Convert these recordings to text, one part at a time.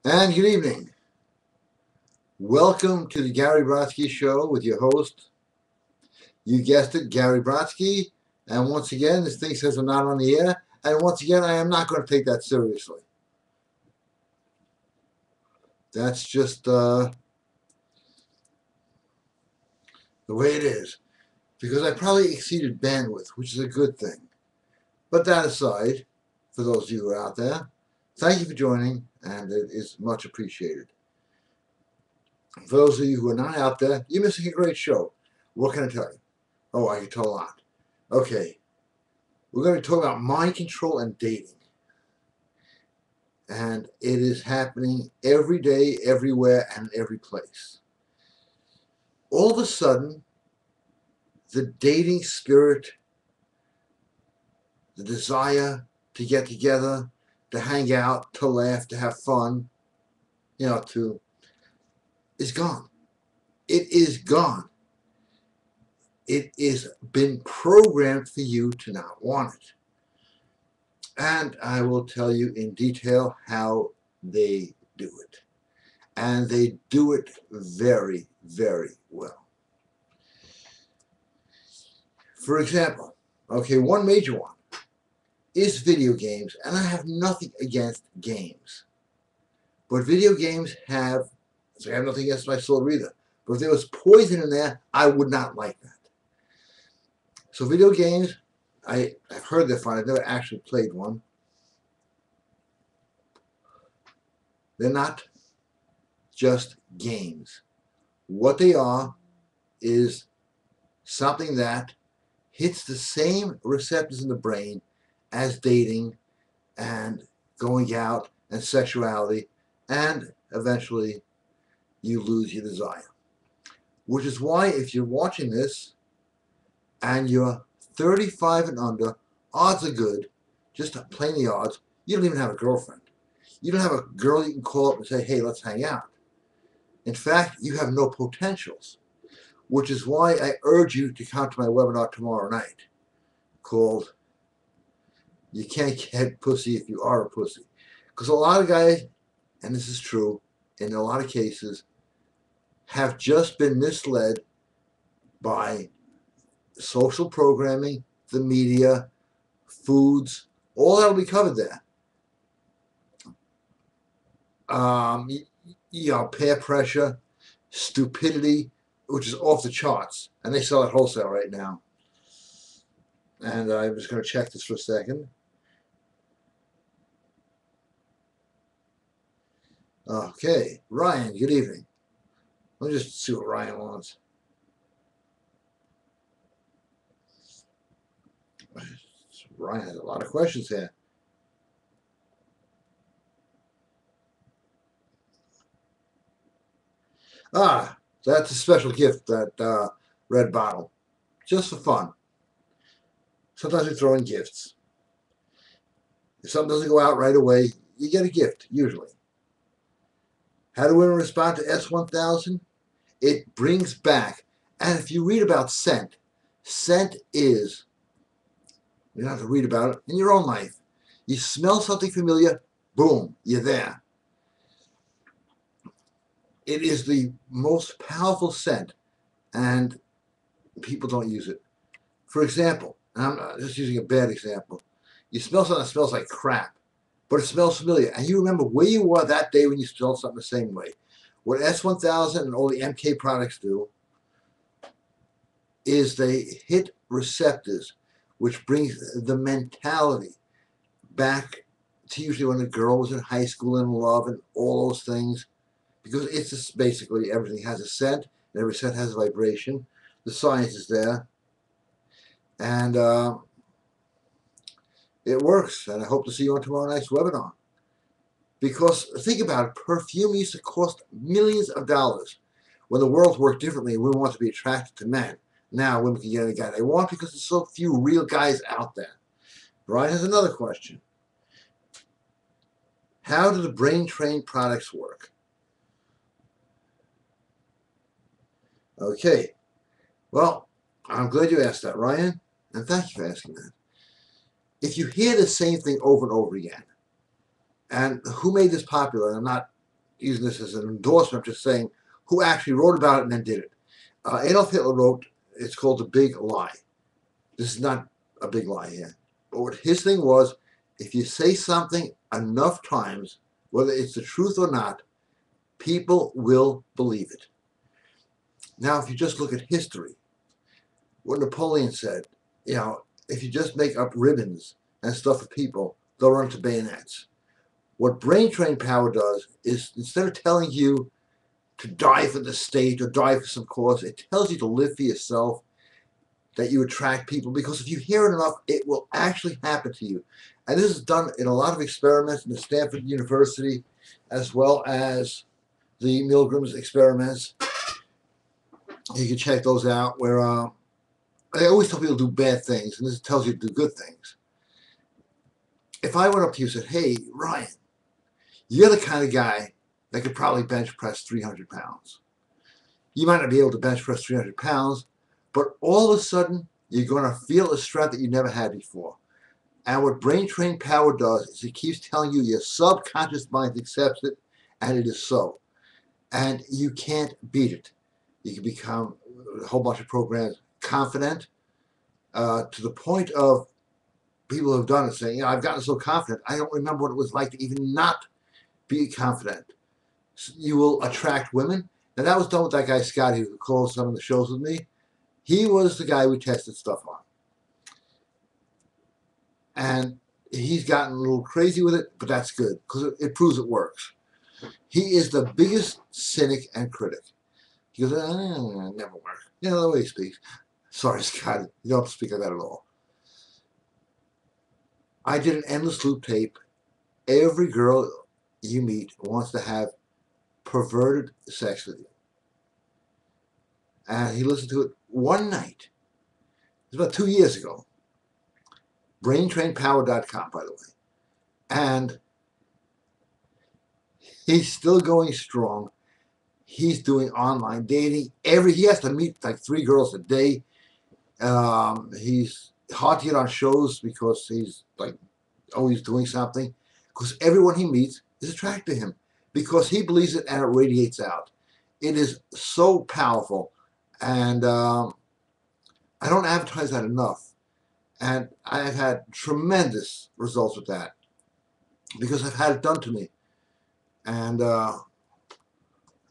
And good evening. Welcome to the Gary Brodsky Show with your host, you guessed it, Gary Brodsky. And once again, this thing says I'm not on the air. And once again, I am not going to take that seriously. That's just the way it is. Because I probably exceeded bandwidth, which is a good thing. But that aside, for those of you who are out there, thank you for joining, and it is much appreciated. For those of you who are not out there, you're missing a great show. What can I tell you? Oh, I can tell a lot. Okay, we're going to talk about mind control and dating. And it is happening every day, everywhere, and every place. All of a sudden, the dating spirit, the desire to get together, to hang out, to laugh, to have fun, is gone. It is gone. It has been programmed for you to not want it. And I will tell you in detail how they do it. And they do it very, very well. For example, okay, one major one is video games, and I have nothing against games. But video games have, so I have nothing against my soul either. But if there was poison in there, I would not like that. So video games, I've heard they're fun. I've never actually played one. They're not just games. What they are is something that hits the same receptors in the brain as dating and going out and sexuality, and eventually you lose your desire. Which is why if you're watching this and you're 35 and under, odds are good, just playing the odds, you don't even have a girlfriend. You don't have a girl you can call up and say, hey, let's hang out. In fact, you have no potentials, which is why I urge you to come to my webinar tomorrow night called You Can't Get Pussy If You Are a Pussy. Because a lot of guys, and this is true, in a lot of cases, have just been misled by social programming, the media, foods, all that will be covered there. Peer pressure, stupidity, which is off the charts, and they sell at wholesale right now. And I'm just going to check this for a second. Okay, Ryan, good evening. Let me just see what Ryan wants. Ryan has a lot of questions here. That's a special gift, that red bottle. Just for fun. Sometimes we throw in gifts. If something doesn't go out right away, you get a gift, usually. How do women respond to S1000? It brings back, and if you read about scent, scent is, you don't have to read about it in your own life. You smell something familiar, boom, you're there. It is the most powerful scent, and people don't use it. For example, and I'm just using a bad example, you smell something that smells like crap, but it smells familiar, and you remember where you were that day when you smelled something the same way. What S1000 and all the MK products do is they hit receptors, which brings the mentality back to usually when the girl was in high school in love and all those things, because it's just basically everything has a scent, and every scent has a vibration. The science is there, and it works, and I hope to see you on tomorrow night's webinar. Because think about it, perfume used to cost millions of dollars when the world worked differently and women want to be attracted to men. Now women can get any guy they want because there's so few real guys out there. Brian has another question. How do the brain-trained products work? Okay, well, I'm glad you asked that, Ryan, and thank you for asking that. If you hear the same thing over and over again, and who made this popular? I'm not using this as an endorsement. I'm just saying who actually wrote about it and then did it. Adolf Hitler wrote, it's called The Big Lie. This is not a big lie here. But what his thing was, if you say something enough times, whether it's the truth or not, people will believe it. Now, if you just look at history, what Napoleon said, you know, if you just make up ribbons and stuff for people, they'll run to bayonets. What brain train power does is, instead of telling you to die for the state or die for some cause, it tells you to live for yourself, that you attract people, because if you hear it enough, it will actually happen to you. And this is done in a lot of experiments in the Stanford University, as well as the Milgram's experiments. You can check those out, where I always tell people to do bad things, and this tells you to do good things. If I went up to you and said, hey, Ryan, you're the kind of guy that could probably bench press 300 pounds. You might not be able to bench press 300 pounds, but all of a sudden, you're going to feel a strength that you never had before. And what brain train power does is it keeps telling you your subconscious mind accepts it, and it is so. And you can't beat it. You can become a whole bunch of programs confident, to the point of people who have done it saying, you know, I've gotten so confident, I don't remember what it was like to even not be confident. You will attract women. Now, that was done with that guy Scotty, who calls some of the shows with me. He was the guy we tested stuff on. And he's gotten a little crazy with it, but that's good, because it proves it works. He is the biggest cynic and critic. He goes, never work. You know the way he speaks. Sorry, Scotty, you don't have to speak like that at all. I did an endless loop tape. Every girl you meet wants to have perverted sex with you. And he listened to it one night. It was about 2 years ago. BrainTrainPower.com, by the way. And he's still going strong. He's doing online dating. He has to meet like 3 girls a day. He's hard to get on shows because he's like always doing something. Because everyone he meets is attracted to him, because he believes it and it radiates out. It is so powerful. And I don't advertise that enough. And I've had tremendous results with that, because I've had it done to me. And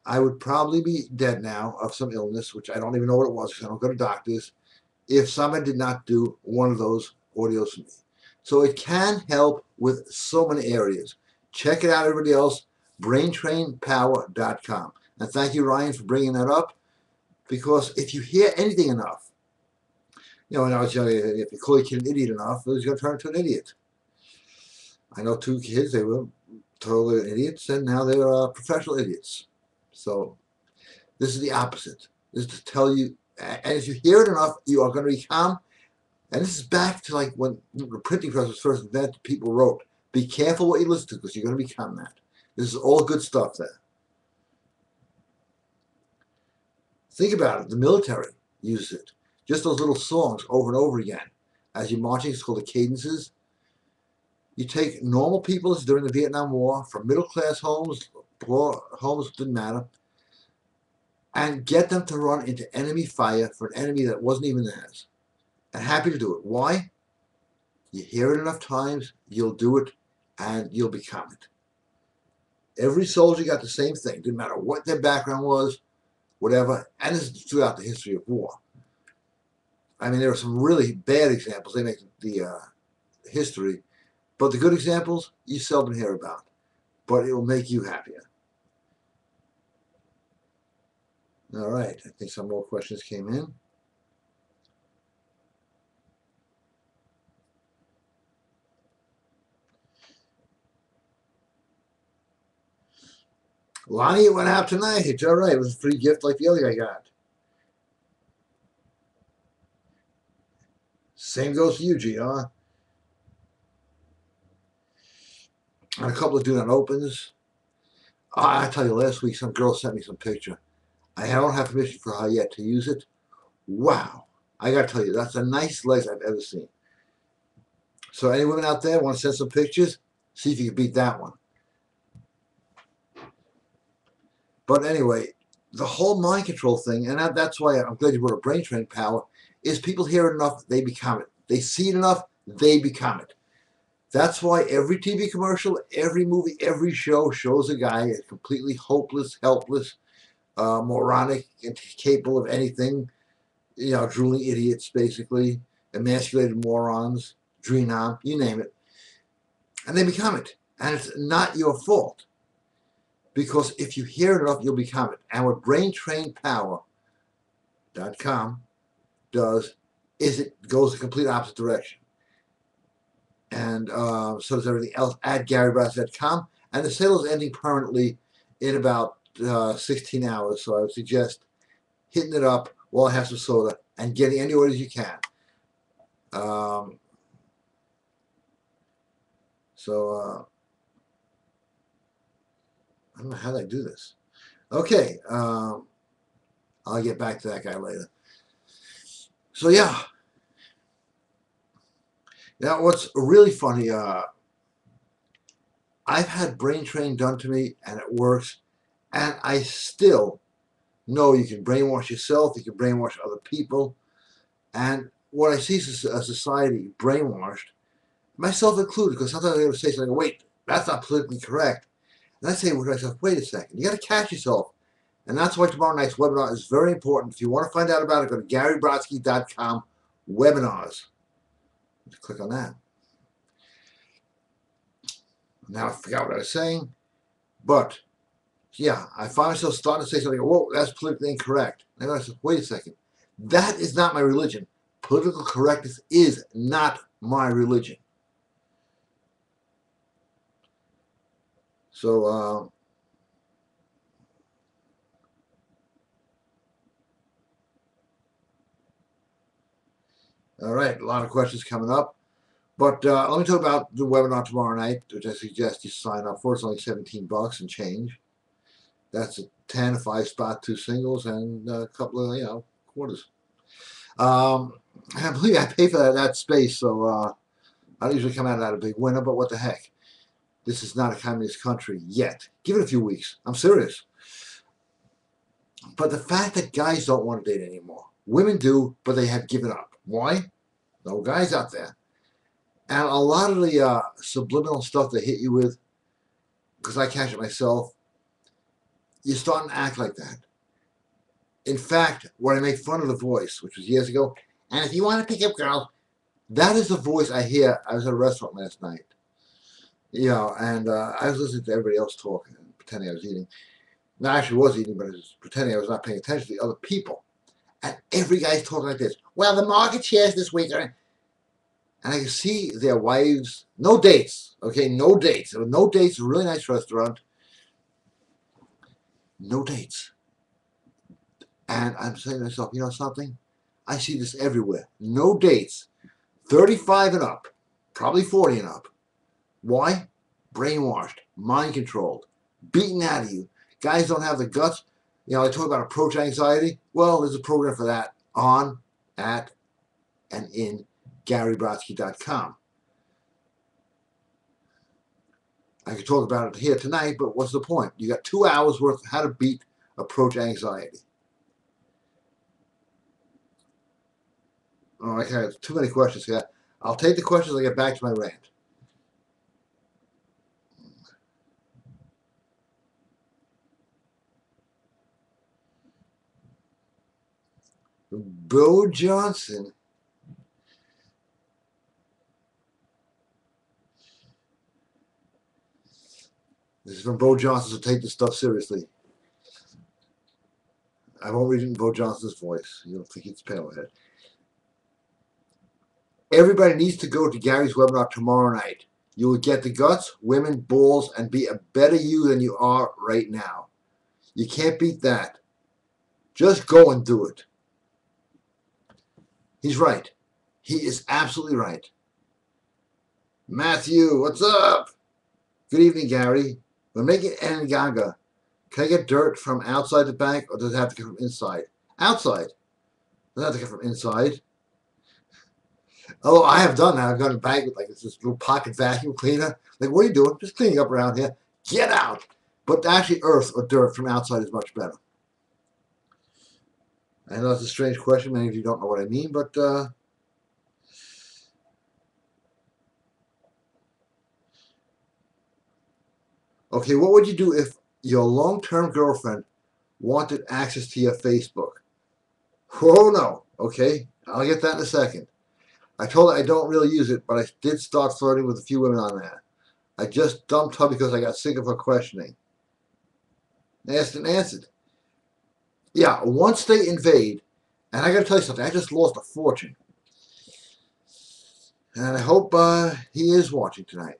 I would probably be dead now of some illness, which I don't even know what it was because I don't go to doctors, if someone did not do one of those audios for me. So it can help with so many areas. Check it out, everybody else, BrainTrainPower.com. And thank you, Ryan, for bringing that up, because if you hear anything enough, you know, when I was young, if you call a kid an idiot enough, he's going to turn into an idiot. I know 2 kids, they were totally idiots, and now they're professional idiots. So this is the opposite. This is to tell you, and if you hear it enough, you are going to become, and this is back to like when the printing press was first invented, people wrote, be careful what you listen to, because you're going to become that. This is all good stuff there. Think about it. The military uses it. Just those little songs over and over again. As you're marching, it's called the cadences. You take normal people during the Vietnam War, from middle-class homes, poor homes, didn't matter, and get them to run into enemy fire for an enemy that wasn't even theirs. And happy to do it. Why? You hear it enough times, you'll do it, and you'll become it. Every soldier got the same thing. Didn't matter what their background was, whatever, and this is throughout the history of war. I mean, there are some really bad examples. They make the history. But the good examples, you seldom hear about. But it will make you happier. All right. I think some more questions came in. Lonnie, it went out tonight. It's all right. It was a free gift like the other guy got. Same goes to you, GR. And a couple of do not opens. I tell you, last week some girl sent me some picture. I don't have permission for her yet to use it. Wow. I got to tell you, that's the nicest legs I've ever seen. So any women out there want to send some pictures? See if you can beat that one. But anyway, the whole mind control thing, and that's why I'm glad you brought up brain training power, is people hear it enough, they become it. They see it enough, they become it. That's why every TV commercial, every movie, every show shows a guy as completely hopeless, helpless, moronic, incapable of anything, drooling idiots, basically, emasculated morons, dreenom, you name it. And they become it. And it's not your fault. Because if you hear it enough, you'll become it. And what BrainTrainPower.com does is it goes the complete opposite direction. And so does everything else at GaryBrodsky.com. And the sale is ending permanently in about 16 hours. So I would suggest hitting it up while I have some soda and getting any orders you can. I don't know how they do this. Okay, I'll get back to that guy later. So yeah. Now what's really funny, I've had brain training done to me and it works, and I still know you can brainwash yourself, you can brainwash other people, and what I see is a society brainwashed, myself included, because sometimes I would say something, wait, that's not politically correct. And I say to myself, wait a second, you got to catch yourself. And that's why tomorrow night's webinar is very important. If you want to find out about it, go to GaryBrodsky.com webinars. Just click on that. Now I forgot what I was saying, but yeah, I find myself starting to say something, whoa, that's politically incorrect. And I said, wait a second, that is not my religion. Political correctness is not my religion. So, all right, a lot of questions coming up. But let me talk about the webinar tomorrow night, which I suggest you sign up for. It's only $17 and change. That's a 10, a 5-spot, 2 singles, and a couple of, quarters. I believe I pay for that space, so I don't usually come out of that a big winner, but what the heck. This is not a communist country yet. Give it a few weeks. I'm serious. But the fact that guys don't want to date anymore. Women do, but they have given up. Why? No guys out there. And a lot of the subliminal stuff they hit you with, because I catch it myself, you're starting to act like that. In fact, when I make fun of the voice, which was years ago, and if you want to pick up girls, that is the voice I hear. I was at a restaurant last night, and I was listening to everybody else talking and pretending I was eating. No, I actually was eating, but I was pretending I was not paying attention to the other people. And every guy's talking like this. Well, the market shares this week are... And I can see their wives, no dates, okay, no dates. There were no dates, a really nice restaurant. No dates. And I'm saying to myself, you know something? I see this everywhere. No dates. 35 and up. Probably 40 and up. Why? Brainwashed. Mind controlled. Beaten out of you. Guys don't have the guts. I talk about approach anxiety. Well, there's a program for that on, at, and in GaryBrodsky.com. I could talk about it here tonight, but what's the point? You got 2 hours worth of how to beat approach anxiety. Oh, I have too many questions here. I'll take the questions and get back to my rant. Bo Johnson. This is from Bo Johnson, so take this stuff seriously. I won't read it in Bo Johnson's voice. You don't think it's pale head. Everybody needs to go to Gary's webinar tomorrow night. You will get the guts, women, balls, and be a better you than you are right now. You can't beat that. Just go and do it. He's right. He is absolutely right. Matthew, what's up? Good evening, Gary. We're making Gaga. Can I get dirt from outside the bank, or does it have to come from inside? Outside. Doesn't have to come from inside. Oh, I have done that. I've gone to bank with like this little pocket vacuum cleaner. Like, what are you doing? Just cleaning up around here. Get out. But actually earth or dirt from outside is much better. I know that's a strange question. Many of you don't know what I mean, but okay, what would you do if your long-term girlfriend wanted access to your Facebook? Oh no. Okay, I'll get that in a second. I told her I don't really use it, but I did start flirting with a few women on that. I just dumped her because I got sick of her questioning. Asked and answered. Yeah, once they invade, and I got to tell you something, I just lost a fortune. And I hope he is watching tonight.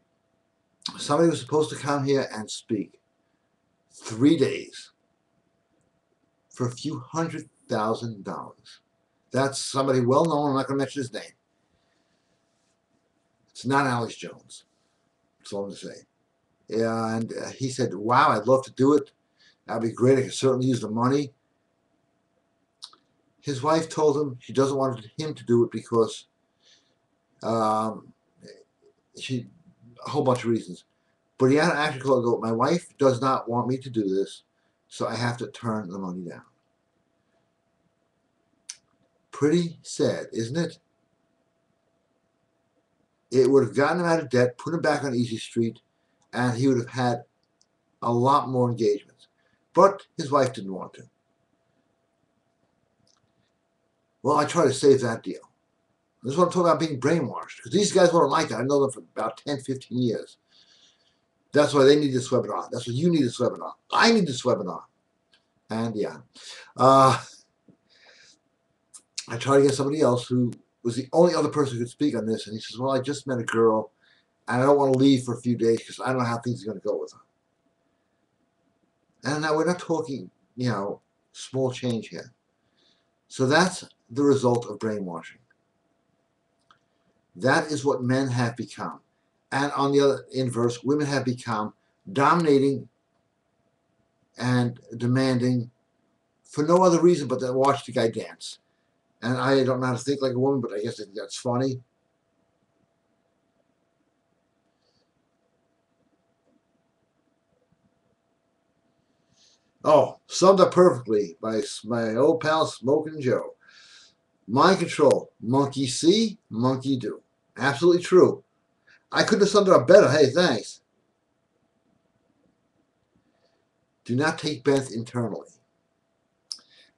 Somebody was supposed to come here and speak. 3 days for a few $100,000. That's somebody well known. I'm not going to mention his name. It's not Alex Jones. That's all I'm going to say. Yeah, and he said, wow, I'd love to do it. That'd be great. I could certainly use the money. His wife told him she doesn't want him to do it because she a whole bunch of reasons. But he had to actually go, my wife does not want me to do this, so I have to turn the money down. Pretty sad, isn't it? It would have gotten him out of debt, put him back on Easy Street, and he would have had a lot more engagements. But his wife didn't want to. Well, I try to save that deal. This is what I'm talking about being brainwashed. Because these guys weren't like that. I know them for about 10, 15 years. That's why they need this webinar. That's why you need this webinar. I need this webinar. And yeah. I tried to get somebody else who was the only other person who could speak on this. And he says, well, I just met a girl. And I don't want to leave for a few days because I don't know how things are going to go with her. And now we're not talking, small change here. So that's the result of brainwashing. That is what men have become. And on the other inverse, women have become dominating and demanding for no other reason but to watch the guy dance. And I don't know how to think like a woman, but I guess that's funny. Oh, summed up perfectly by my old pal Smoking Joe. Mind control. Monkey see, monkey do. Absolutely true. I couldn't have summed it up better. Hey, thanks. Do not take bath internally.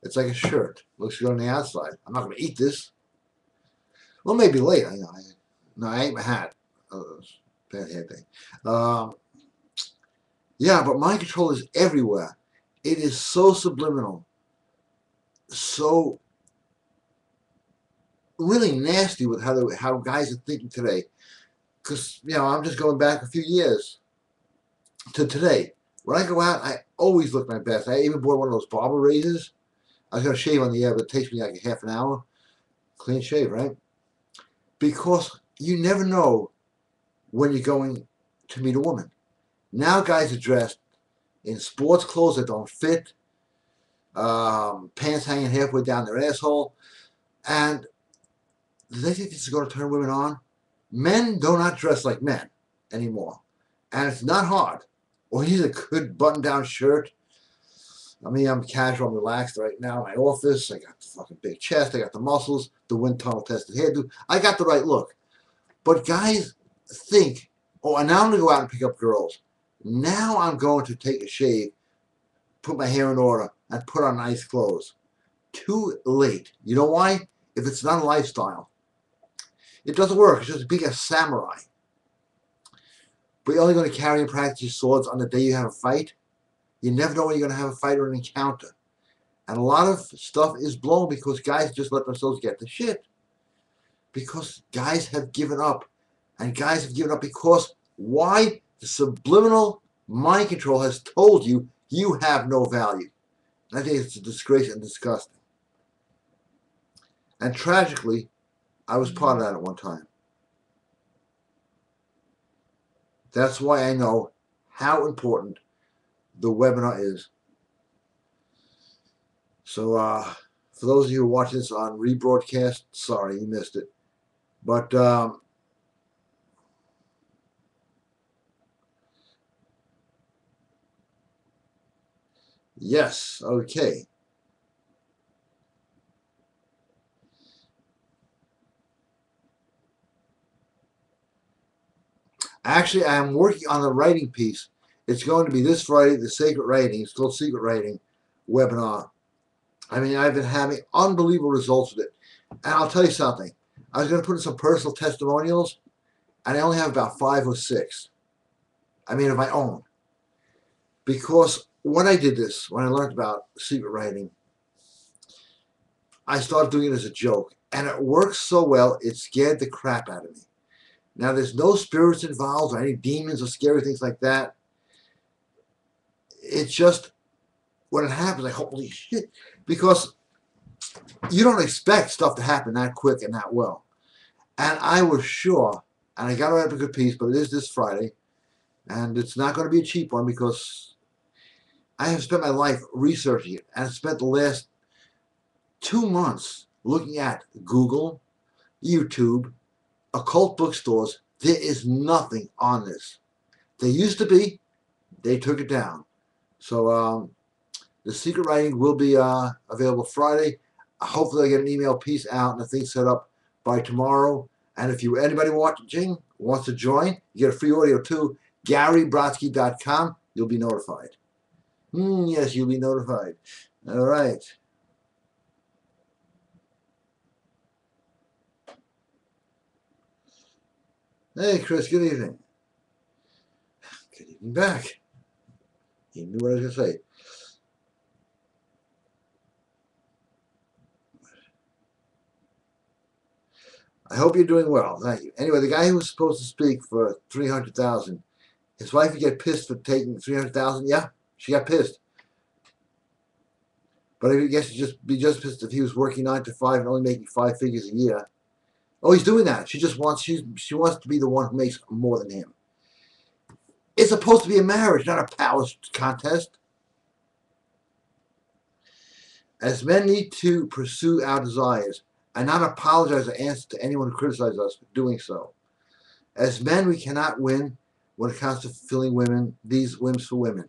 It's like a shirt. Looks good on the outside. I'm not going to eat this. Well, maybe later. I ate my hat. Bad hair thing. Yeah, but mind control is everywhere. It is so subliminal. So really nasty with how guys are thinking today. Because, I'm just going back a few years to today. When I go out, I always look my best. I even bought one of those barber razors. I was going to shave on the air, but it takes me like a half an hour. Clean shave, right? Because you never know when you're going to meet a woman. Now guys are dressed in sports clothes that don't fit, pants hanging halfway down their asshole, and do they think this is going to turn women on? Men do not dress like men anymore, and it's not hard. Or he's a good button-down shirt. I mean, I'm casual, I'm relaxed right now in my office. I got the fucking big chest, I got the muscles, the wind tunnel tested hairdo. I got the right look. But guys think, oh, and now I'm going to go out and pick up girls. Now I'm going to take a shave, put my hair in order, and put on nice clothes. Too late. You know why? If it's not a lifestyle, it doesn't work. It's just being a samurai. But you're only going to carry and practice your swords on the day you have a fight. You never know when you're going to have a fight or an encounter. And a lot of stuff is blown because guys just let themselves get the shit. Because guys have given up. And guys have given up because why? The subliminal mind control has told you you have no value. And I think it's a disgrace and disgusting. And tragically, I was part of that at one time. That's why I know how important the webinar is. So for those of you who watch this on rebroadcast, sorry you missed it. But Yes, okay. Actually, I am working on the writing piece. It's going to be this Friday, the Sacred Writing. It's called Secret Writing webinar. I mean, I've been having unbelievable results with it. And I'll tell you something. I was going to put in some personal testimonials, and I only have about 5 or 6. I mean, of my own. Because when I did this, when I learned about secret writing, I started doing it as a joke. And it works so well, it scared the crap out of me. Now, there's no spirits involved or any demons or scary things like that. It's just, when it happens, like, holy shit. Because you don't expect stuff to happen that quick and that well. And I was sure, and I got to write a good piece, but it is this Friday. And it's not going to be a cheap one because I have spent my life researching it. And I've spent the last 2 months looking at Google, YouTube, occult bookstores. There is nothing on this. There used to be. They took it down. So the secret writing will be available Friday. Hopefully I get an email piece out and the thing set up by tomorrow. And if anybody watching wants to join, you get a free audio too. GaryBrodsky.com. You'll be notified. Yes, you'll be notified. All right. Hey, Chris, good evening. Good evening back. You knew what I was going to say. I hope you're doing well. Thank you. Anyway, the guy who was supposed to speak for $300,000, his wife would get pissed for taking $300,000. Yeah, she got pissed. But I guess she'd be just pissed if he was working 9 to 5 and only making 5 figures a year. Oh, he's doing that. She wants to be the one who makes more than him. It's supposed to be a marriage, not a power contest. As men need to pursue our desires and not apologize or answer to anyone who criticizes us for doing so. As men, we cannot win when it comes to fulfilling these whims for women.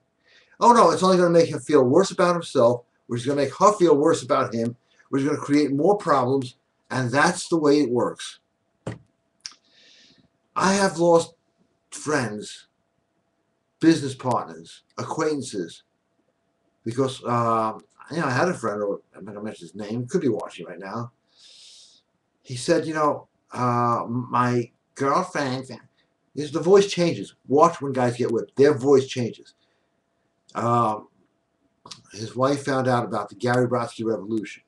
Oh no, it's only going to make him feel worse about himself, which is going to make her feel worse about him, which is going to create more problems, and that's the way it works. I have lost friends, business partners, acquaintances, because I had a friend, I'm not going to mention his name, he could be watching right now. He said, my girlfriend, the voice changes. Watch when guys get whipped. Their voice changes. His wife found out about the Gary Brodsky revolution.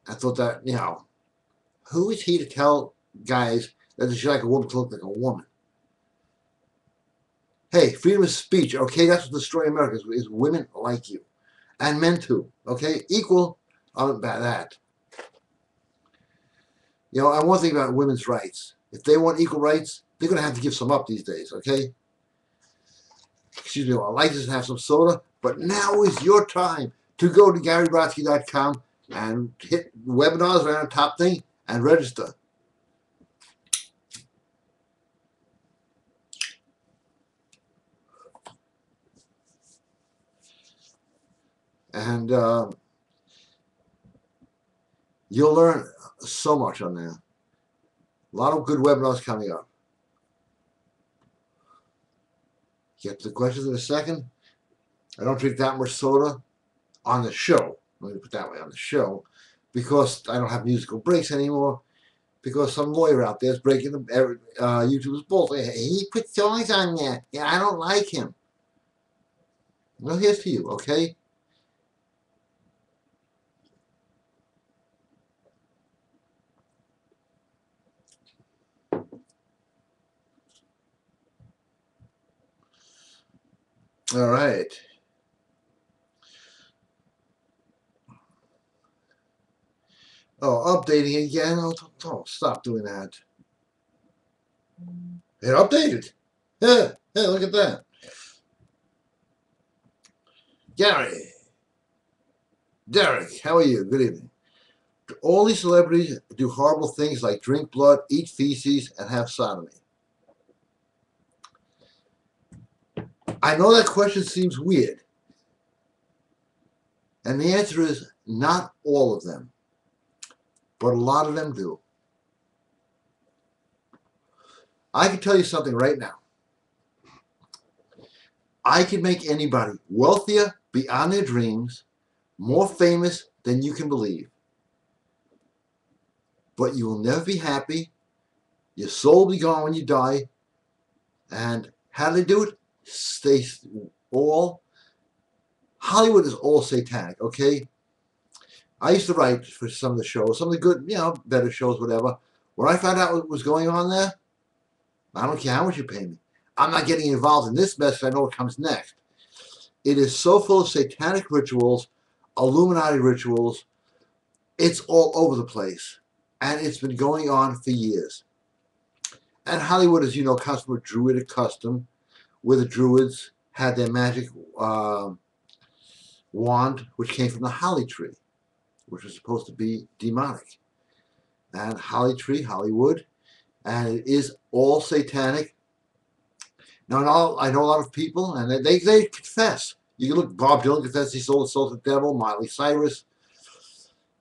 I thought that, who is he to tell guys that they should like a woman to look like a woman? Hey, freedom of speech, okay? That's what destroying America is women like you. And men too, okay? Equal about that. And one thing about women's rights, if they want equal rights, they're going to have to give some up these days, okay? Excuse me, I like to have some soda, but now is your time to go to GaryBrodsky.com and hit webinars right on the top thing and register. And you'll learn so much on there. A lot of good webinars coming up. Get to the questions in a second. I don't drink that much soda on the show. Let me put it that way, on the show, because I don't have musical breaks anymore. Because some lawyer out there is breaking the YouTube's balls. He put songs on there. Yeah, I don't like him. Well, here's to you, okay? All right. Oh, updating again. Oh, stop doing that. It updated. Yeah, look at that. Gary. Derek, how are you? Good evening. All these celebrities do horrible things like drink blood, eat feces, and have sodomy. I know that question seems weird, And the answer is not all of them, but a lot of them do. I can tell you something right now. I can make anybody wealthier beyond their dreams, more famous than you can believe. But you will never be happy. Your soul will be gone when you die. And how do they do it? They all, Hollywood is all satanic, okay? I used to write for some of the shows, some of the good, better shows, whatever. When I found out what was going on there, I don't care how much you pay me. I'm not getting involved in this mess because I know what comes next. It is so full of satanic rituals, Illuminati rituals. It's all over the place. And it's been going on for years. And Hollywood, as you know, comes from a Druidic custom where the Druids had their magic wand, which came from the holly tree, which was supposed to be demonic. And holly tree, Hollywood, and it is all satanic. Now, I know a lot of people, and they confess. You can look, Bob Dylan confessed he sold his soul to the devil, Miley Cyrus.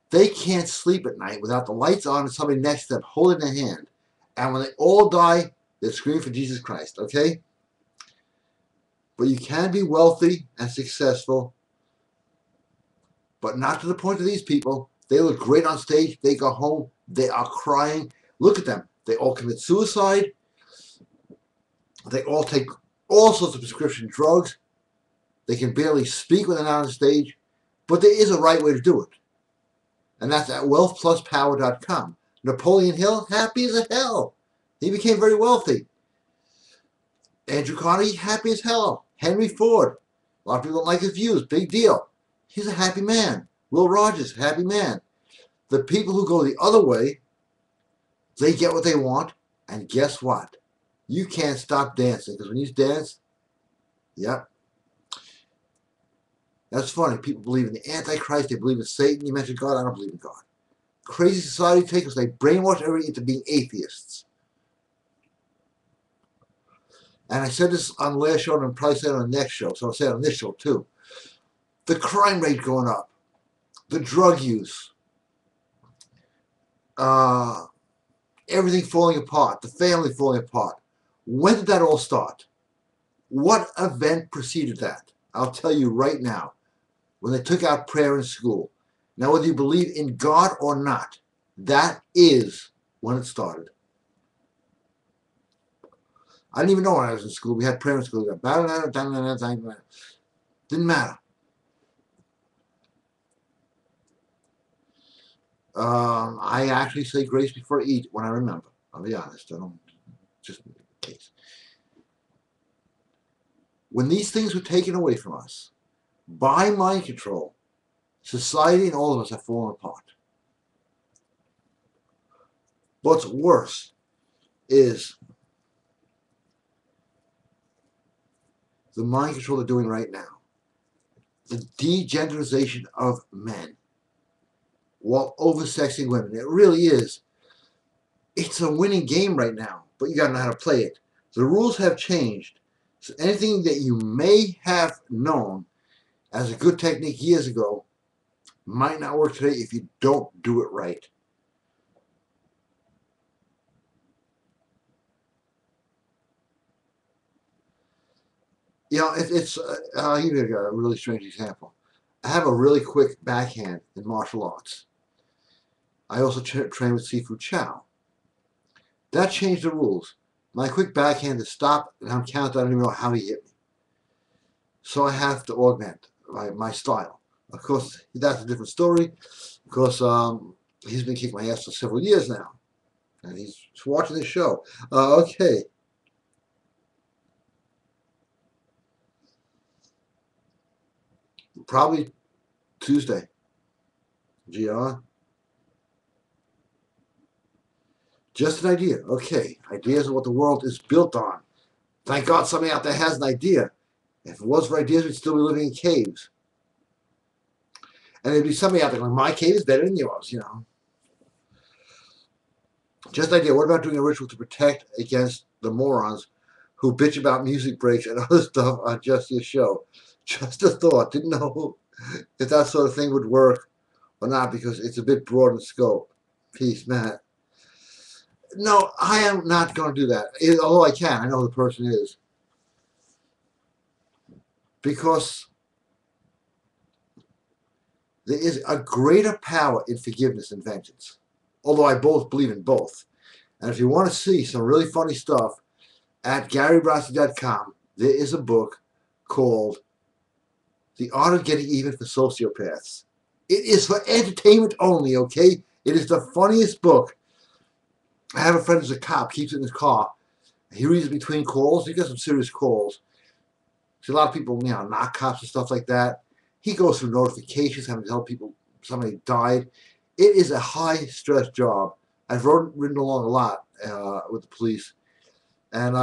They can't sleep at night without the lights on and somebody next to them holding their hand. And when they all die, they scream for Jesus Christ, okay? But you can be wealthy and successful, but not to the point of these people. They look great on stage. They go home. They are crying. Look at them. They all commit suicide. They all take all sorts of prescription drugs. They can barely speak when they're not on stage. But there is a right way to do it. And that's at wealthpluspower.com. Napoleon Hill, happy as a hell. He became very wealthy. Andrew Carnegie, happy as hell. Henry Ford, a lot of people don't like his views, big deal. He's a happy man. Will Rogers, happy man. The people who go the other way, they get what they want, and guess what? You can't stop dancing, because when you dance, yep. That's funny. People believe in the Antichrist, they believe in Satan. You mentioned God, I don't believe in God. Crazy society take us, they brainwash everybody into being atheists. And I said this on the last show, and I'll probably say it on the next show, so I'll say it on this show too. The crime rate going up, the drug use, everything falling apart, the family falling apart. When did that all start? What event preceded that? I'll tell you right now. When they took out prayer in school. Now, whether you believe in God or not, that is when it started. I didn't even know when I was in school. We had prayer in school. Didn't matter. I actually say grace before I eat when I remember. I'll be honest. I don't, just in case. When these things were taken away from us by mind control, society and all of us have fallen apart. What's worse is the mind control they're doing right now. The degenderization of men while oversexing women. It really is. It's a winning game right now, but you got to know how to play it. The rules have changed. So anything that you may have known as a good technique years ago might not work today if you don't do it right. I'll give you a really strange example. I have a really quick backhand in martial arts. I also train with Sifu Chow. That changed the rules. My quick backhand is stop, and I'm counted. I don't even know how he hit me. So I have to augment my style. Of course, that's a different story. Of course, he's been kicking my ass for several years now. And he's watching this show. Okay. Probably Tuesday. GR. Just an idea. Okay. Ideas are what the world is built on. Thank God somebody out there has an idea. If it was for ideas, we'd still be living in caves. And there'd be somebody out there going, my cave is better than yours, Just an idea. What about doing a ritual to protect against the morons who bitch about music breaks and other stuff on Just Your Show? Just a thought. Didn't know if that sort of thing would work or not, because it's a bit broad in scope. Peace, Matt. No, I am not going to do that. Although I can. I know who the person is. Because there is a greater power in forgiveness and vengeance. Although I both believe in both. And if you want to see some really funny stuff, at GaryBrodsky.com, there is a book called The Art of Getting Even for Sociopaths. It is for entertainment only, okay? It is the funniest book. I have a friend who's a cop, keeps it in his car. He reads it between calls. He gets some serious calls. See, a lot of people, knock cops and stuff like that. He goes through notifications, having to tell people somebody died. It is a high-stress job. I've ridden along a lot with the police. And,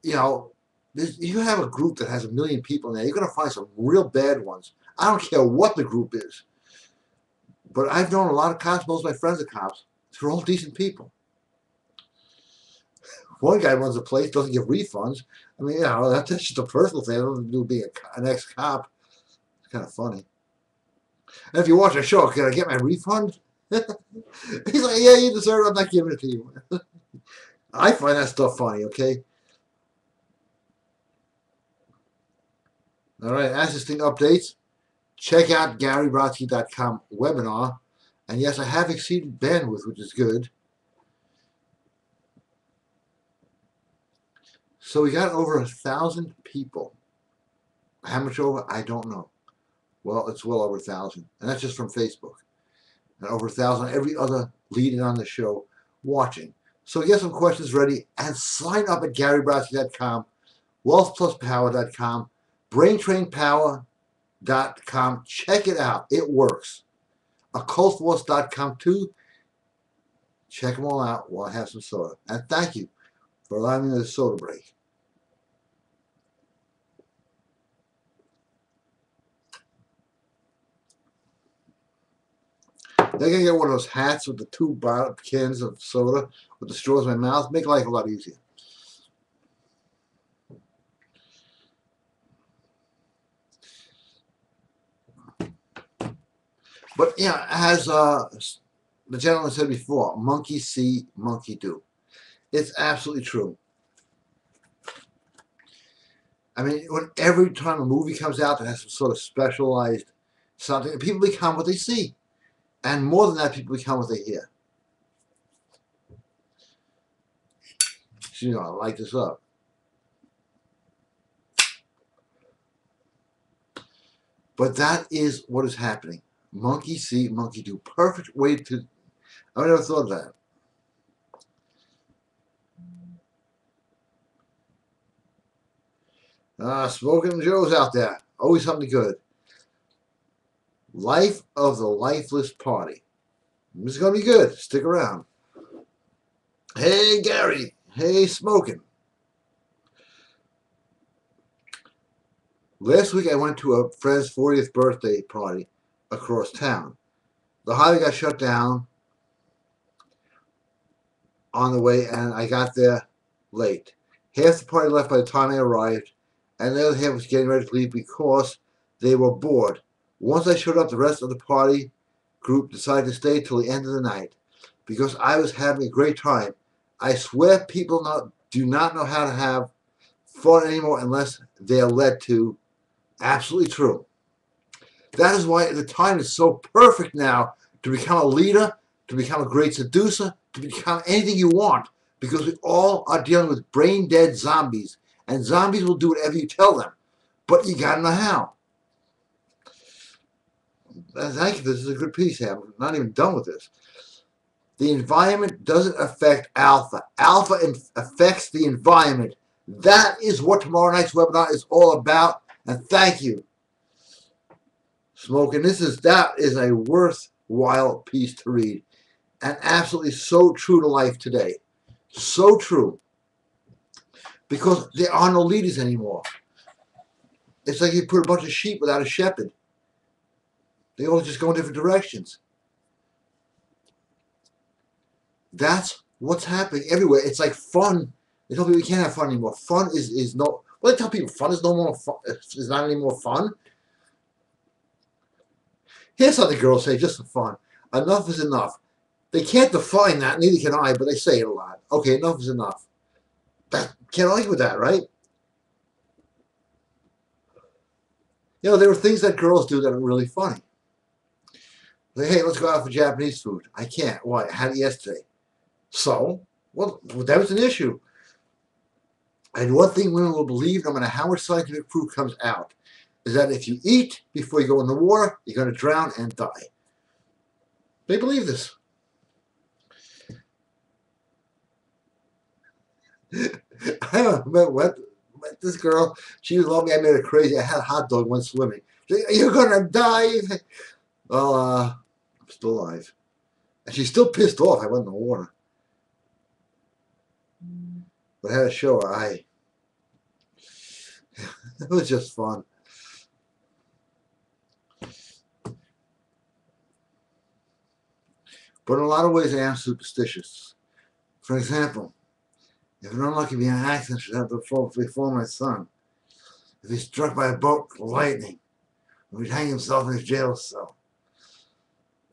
you have a group that has 1 million people in there, you're going to find some real bad ones. I don't care what the group is. But I've known a lot of cops. Most of my friends are cops. They're all decent people. One guy runs a place, doesn't give refunds. I mean, that's just a personal thing. It doesn't do with being an ex-cop. It's kind of funny. And if you watch a show, can I get my refund? He's like, yeah, you deserve it. I'm not giving it to you. I find that stuff funny, okay? All right, as this thing updates, check out GaryBrodsky.com webinar. And yes, I have exceeded bandwidth, which is good. So we got over 1,000 people. How much over? I don't know. Well, it's well over 1,000. And that's just from Facebook. And over 1,000 every other lead-in on the show watching. So get some questions ready and sign up at GaryBrodsky.com, WealthPlusPower.com, BrainTrainPower.com. Check it out. It works. OccultForce.com too. Check them all out while I have some soda. And thank you for allowing me the soda break. They're going to get one of those hats with the 2 cans of soda with the straws in my mouth. Make life a lot easier. But, as the gentleman said before, monkey see, monkey do. It's absolutely true. I mean, every time a movie comes out that has some sort of specialized something, people become what they see. And more than that, people become what they hear. So, I light this up. But that is what is happening. Monkey see, monkey do. Perfect way to... I never thought of that. Smoking Joe's out there. Always something good. Life of the Lifeless Party. This is going to be good. Stick around. Hey, Gary. Hey, Smoking. Last week I went to a friend's 40th birthday party across town. The highway got shut down on the way, and I got there late. Half the party left by the time I arrived, and the other half was getting ready to leave because they were bored. Once I showed up, the rest of the party group decided to stay till the end of the night because I was having a great time. I swear people do not know how to have fun anymore unless they are led to. Absolutely true. That is why the time is so perfect now to become a leader, to become a great seducer, to become anything you want, because we all are dealing with brain-dead zombies, and zombies will do whatever you tell them, but you gotta know how. Thank you. This is a good piece here. I'm not even done with this. The environment doesn't affect alpha. Alpha affects the environment. That is what tomorrow night's webinar is all about. And thank you, Smoking. That is a worthwhile piece to read. And absolutely so true to life today. So true. Because there are no leaders anymore. It's like you put a bunch of sheep without a shepherd. They all just go in different directions. That's what's happening everywhere. It's like fun. They tell people we can't have fun anymore. Fun is no. Well, they tell people fun is no more fun. It's not any more fun. Here's something girls say just for fun. Enough is enough. They can't define that, neither can I, but they say it a lot. Okay, enough is enough. Can't argue with that, right? You know, there are things that girls do that are really funny. Like, hey, let's go out for Japanese food. I can't. Why? I had it yesterday. So, well, that was an issue. And one thing women will believe, no matter how much scientific proof comes out, is that if you eat before you go in the water, you're going to drown and die. They believe this. I met this girl. She was loving me. I made her crazy. I had a hot dog, went swimming. She said, you're going to die. Well, I'm still alive. And she's still pissed off I went in the water. But I had to show her it was just fun. But in a lot of ways, I am superstitious. For example, if an unlucky be an accident should have before my son, if he's struck by a bolt of lightning, or he'd hang himself in his jail cell,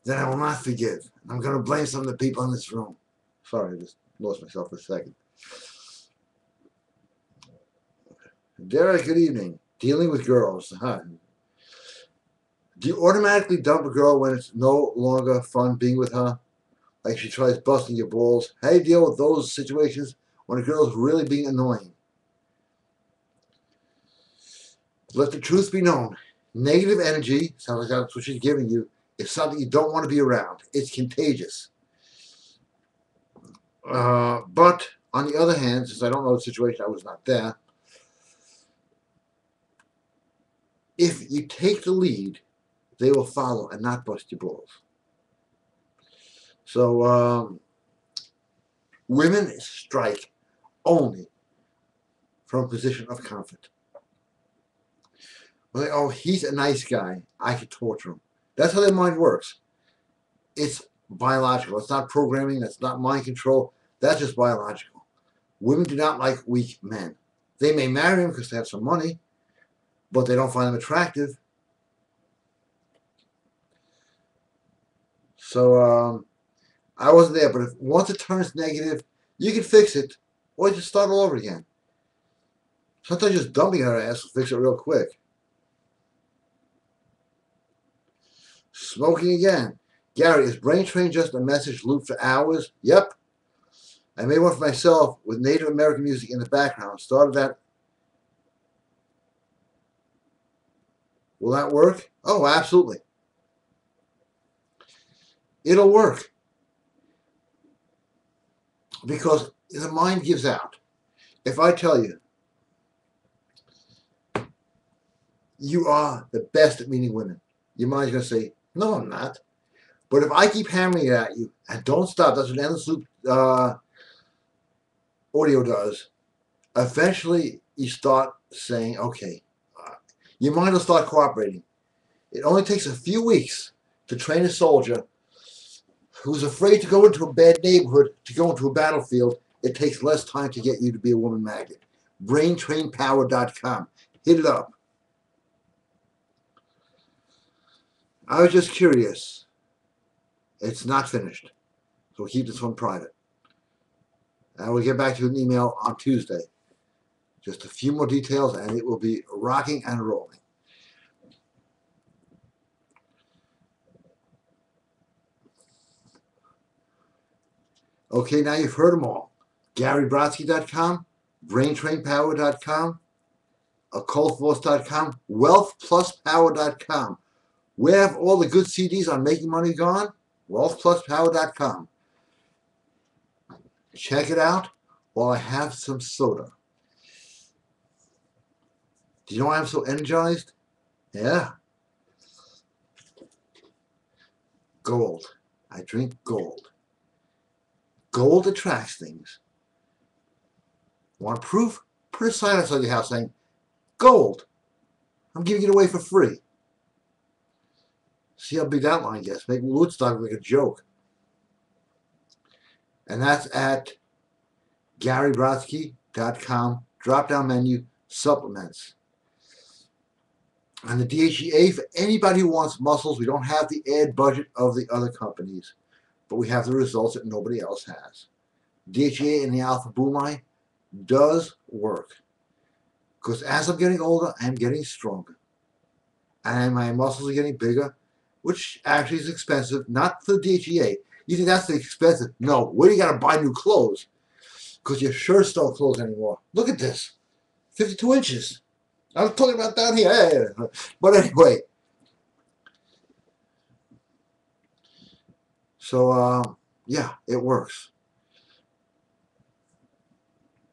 then I will not forgive. I'm going to blame some of the people in this room. Sorry, I just lost myself for a second. Derek, good evening. Dealing with girls. Huh? Do you automatically dump a girl when it's no longer fun being with her? Like she tries busting your balls? How do you deal with those situations when a girl is really being annoying? Let the truth be known. Negative energy, sounds like that's what she's giving you, is something you don't want to be around. It's contagious. But on the other hand, since I don't know the situation, I was not there, if you take the lead, they will follow and not bust your balls. So women strike only from a position of comfort. Well, oh, he's a nice guy. I could torture him. That's how their mind works. It's biological. It's not programming. That's not mind control. That's just biological. Women do not like weak men. They may marry him because they have some money, but they don't find him attractive. So I wasn't there, but if once it turns negative, you can fix it, or just start all over again. Sometimes just dumping her ass will fix it real quick. Smoking again. Gary, is Brain Train just a message loop for hours? Yep. I made one for myself with Native American music in the background. Started that. Will that work? Oh, absolutely. It'll work. Because the mind gives out. If I tell you, you are the best at meeting women, your mind's going to say, no, I'm not. But if I keep hammering it at you and don't stop, that's what endless loop audio does. Eventually, you start saying, okay, your mind will start cooperating. It only takes a few weeks to train a soldier who's afraid to go into a bad neighborhood, to go into a battlefield. It takes less time to get you to be a woman magnet. BrainTrainPower.com. Hit it up. I was just curious. It's not finished. So we'll keep this one private. I will get back to you an email on Tuesday. Just a few more details and it will be rocking and rolling. Okay, now you've heard them all. GaryBrodsky.com, BrainTrainPower.com, OccultForce.com, WealthPlusPower.com. Where have all the good CDs on making money gone? WealthPlusPower.com. Check it out while I have some soda. Do you know why I'm so energized? Yeah. Gold. I drink gold. Gold attracts things. Want proof? Put a sign outside your house saying, gold. I'm giving it away for free. See how big that line gets. Make Woodstock look like a joke. And that's at GaryBrodsky.com. Drop down menu, supplements. And the DHEA, for anybody who wants muscles, we don't have the ad budget of the other companies, but we have the results that nobody else has. DHEA in the alpha boomine does work. Because as I'm getting older, I'm getting stronger. And my muscles are getting bigger, which actually is expensive, not for the DHEA. You think that's expensive? No, where do you got to buy new clothes? Because your shirts don't close anymore. Look at this, 52 inches. I was talking about down here. Hey. But anyway, so yeah, it works.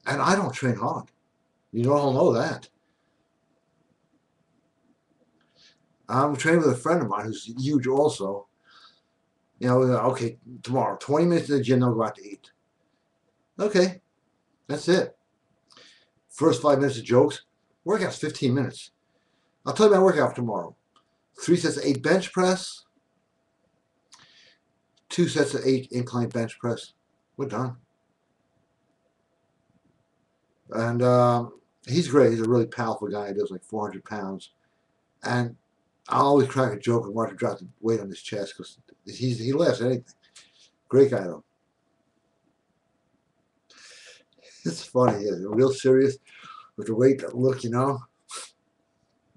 And I don't train hard. You all know that. I'm training with a friend of mine who's huge also. You know, okay, tomorrow, 20 minutes in the gym, then we'll go out to eat. Okay, that's it. First 5 minutes of jokes. Workout's 15 minutes. I'll tell you my workout for tomorrow. 3 sets of 8 bench press. 2 sets of 8 incline bench press. We're done. And he's great. He's a really powerful guy. He does like 400 pounds. And I'll always crack a joke and watch him drop the weight on his chest because he laughs at anything. Great guy, though. It's funny. He's real serious with the weight look, you know.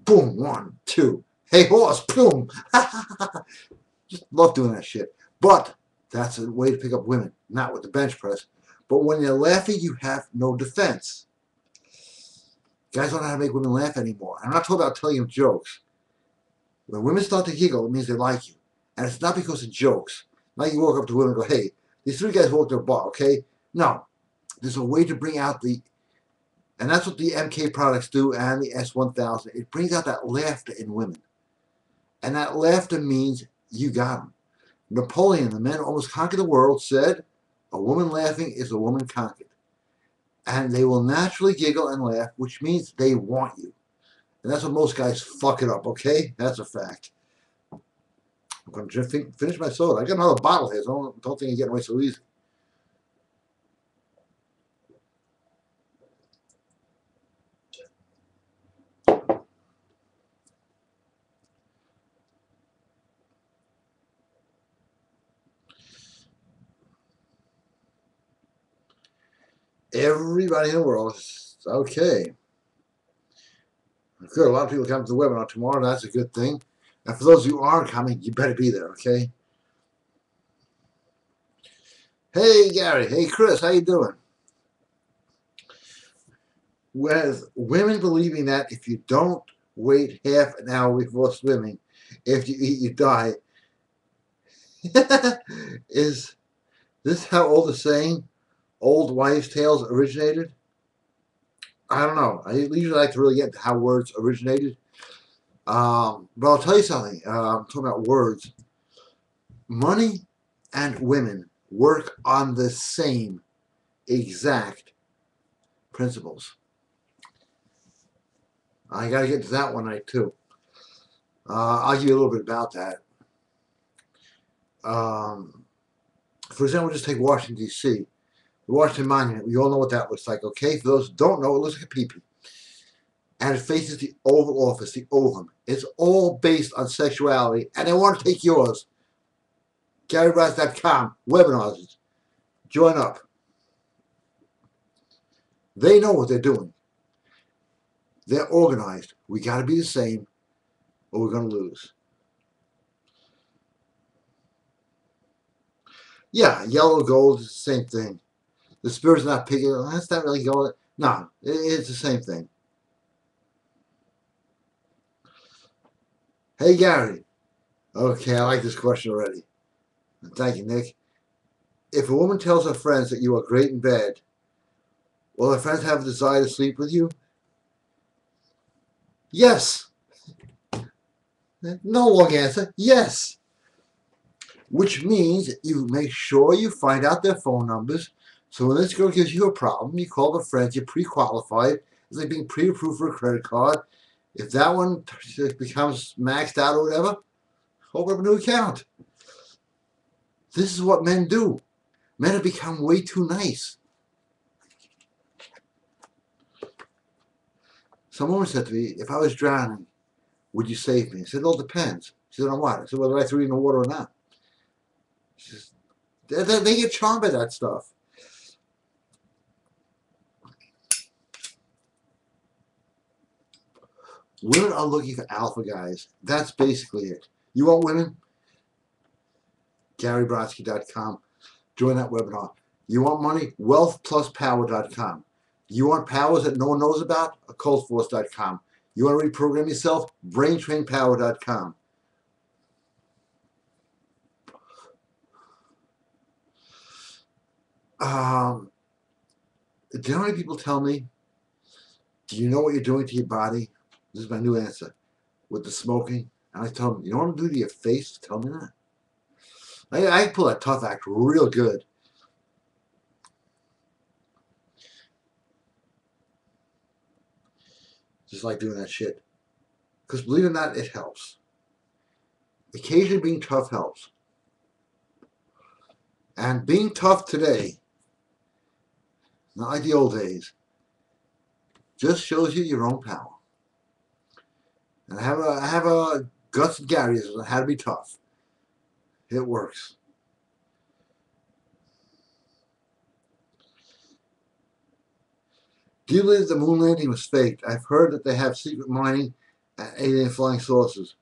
Boom, 1, 2. Hey, horse, boom. Just love doing that shit. But that's a way to pick up women, not with the bench press. But when you're laughing, you have no defense. Guys don't know how to make women laugh anymore. I'm not talking about telling them jokes. When women start to giggle, it means they like you. And it's not because of jokes. Now you walk up to women and go, hey, these 3 guys walked to a bar, okay? No. There's a way to bring out the, and that's what the MK products do and the S1000. It brings out that laughter in women. And that laughter means you got them. Napoleon, the man who almost conquered the world, said, a woman laughing is a woman conquered. And they will naturally giggle and laugh, which means they want you. And that's what most guys fuck it up, okay? That's a fact. I'm going to finish my soda. I got another bottle here, so don't think you're getting away so easy. Everybody in the world is okay. Good. A lot of people come to the webinar tomorrow. That's a good thing. And for those who aren't coming, you better be there, okay? Hey, Gary. Hey, Chris. How you doing? With women believing that if you don't wait half an hour before swimming, if you eat, you die. Is this how old the saying, old wives' tales, originated? I don't know. I usually like to really get into how words originated. But I'll tell you something. I'm talking about words. Money and women work on the same exact principles. I got to get to that one night too. I'll give you a little bit about that. For example, just take Washington, D.C. The Washington Monument. We all know what that looks like, okay? For those who don't know, it looks like a peepee. And it faces the Oval Office, the ovum. It's all based on sexuality, and they want to take yours. GaryBrodsky.com, webinars. Join up. They know what they're doing. They're organized. We got to be the same, or we're going to lose. Yeah, yellow gold is the same thing. The spirit's not picking. That's not really gold. No, it's the same thing. Hey, Gary. Okay, I like this question already. Thank you, Nick. If a woman tells her friends that you are great in bed, will her friends have a desire to sleep with you? Yes. No long answer. Yes. Which means you make sure you find out their phone numbers. So when this girl gives you a problem, you call the friends, you're pre-qualified. It's like being pre-approved for a credit card. If that one becomes maxed out or whatever, open up a new account. This is what men do. Men have become way too nice. Some woman said to me, if I was drowning, Would you save me? I said, it all depends. She said, on what? I said, whether I threw you in the water or not. She says, they get charmed by that stuff. Women are looking for alpha guys. That's basically it. You want women? GaryBrodsky.com. Join that webinar. You want money? WealthPlusPower.com. You want powers that no one knows about? OccultForce.com. You want to reprogram yourself? BrainTrainPower.com. Generally, people tell me, do you know what you're doing to your body? This is my new answer. With the smoking. And I tell them, you know what I'm doing to your face? Tell me that. I pull that tough act real good. Just like doing that shit. Because believe it or not, it helps. Occasionally being tough helps. And being tough today, not like the old days, just shows you your own power. And I have a Guts and Gary on how to be tough. It works. Do you believe the moon landing was faked? I've heard that they have secret mining and alien flying saucers.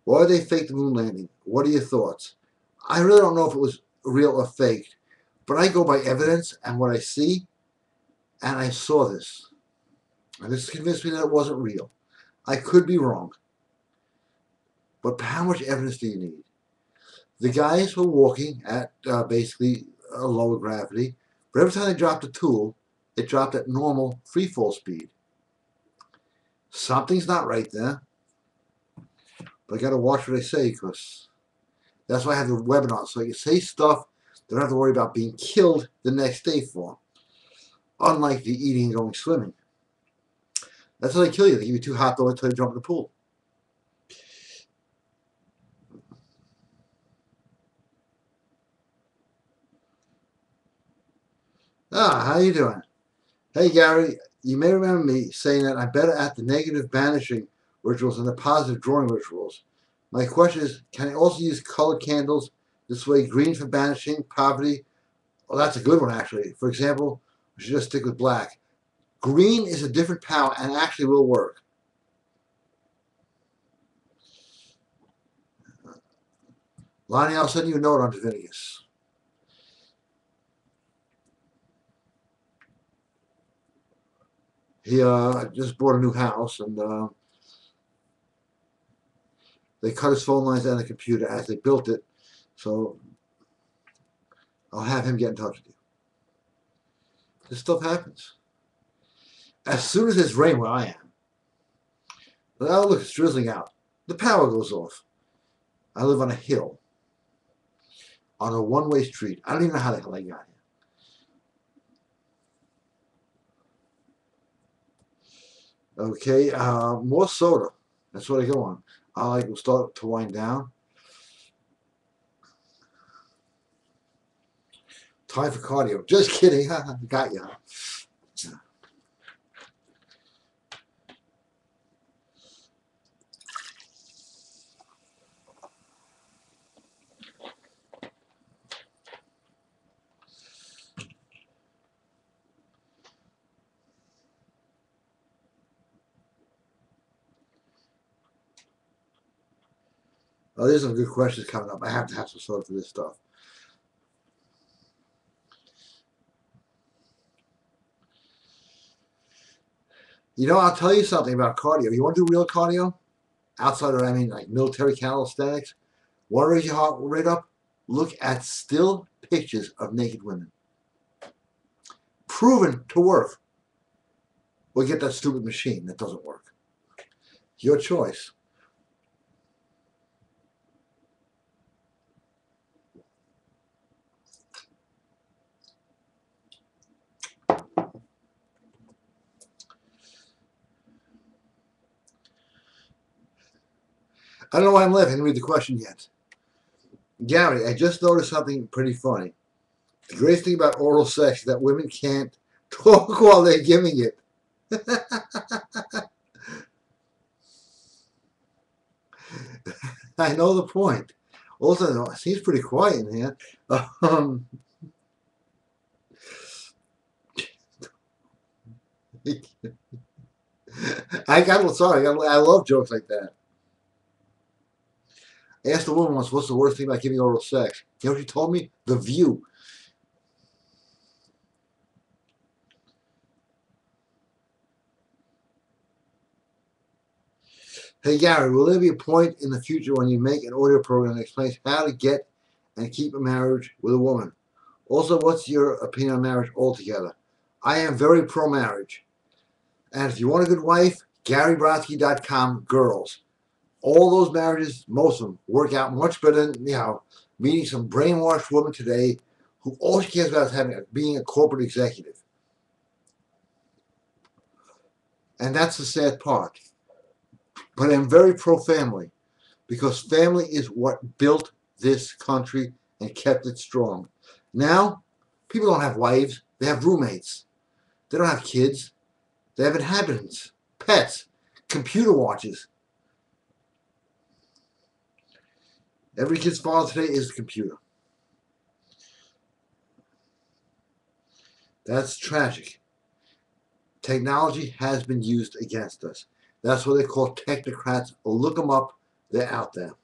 Why did they fake the moon landing? What are your thoughts? I really don't know if it was real or faked, but I go by evidence and what I see, and I saw this. And this convinced me that it wasn't real. I could be wrong. But how much evidence do you need? The guys were walking at basically a lower gravity, but every time they dropped a tool, it dropped at normal free fall speed. Something's not right there. But I got to watch what I say, because that's why I have the webinar, so I can say stuff they don't have to worry about being killed the next day for. Unlike the eating and going swimming. That's how they kill you. They give you 2 hot dogs until you jump in the pool. How you doing? Hey Gary, you may remember me saying that I'm better at the negative banishing rituals than the positive drawing rituals. My question is, can I also use colored candles this way? Green for banishing poverty. Oh, that's a good one actually. For example, we should just stick with black. Green is a different power and actually will work. Lonnie, I'll send you a note on Divinicus. He just bought a new house, and they cut his phone lines down the computer as they built it. So I'll have him get in touch with you. This stuff happens. As soon as it's rain where I am, oh look, it's drizzling out. The power goes off. I live on a hill, on a one-way street. I don't even know how the hell I got here. Okay, more soda. That's what I go on. I will start to wind down. Time for cardio. Just kidding. Got you. Oh, there's some good questions coming up. I have to have some soda for this stuff. You know, I'll tell you something about cardio. You want to do real cardio? Outside of, I mean, like military calisthenics? Want to raise your heart rate up? Look at still pictures of naked women. Proven to work. Or get that stupid machine that doesn't work. Your choice. I don't know why I'm laughing. I didn't read the question yet. Gary, I just noticed something pretty funny. The greatest thing about oral sex is that women can't talk while they're giving it. I know the point. Also, it seems pretty quiet in here. Um, I love jokes like that. I asked a woman once, "What's the worst thing about giving oral sex?" You know what she told me? The view. Hey Gary, will there be a point in the future when you make an audio program that explains how to get and keep a marriage with a woman? Also, what's your opinion on marriage altogether? I am very pro-marriage. And if you want a good wife, GaryBrodsky.com, girls. All those marriages, most of them, work out much better than, meeting some brainwashed woman today who all she cares about is being a corporate executive. And that's the sad part. But I'm very pro-family because family is what built this country and kept it strong. Now, people don't have wives. They have roommates. They don't have kids. They have inhabitants, pets, computer watches. Every kid's father today is a computer. That's tragic. Technology has been used against us. That's what they call technocrats. Look them up. They're out there.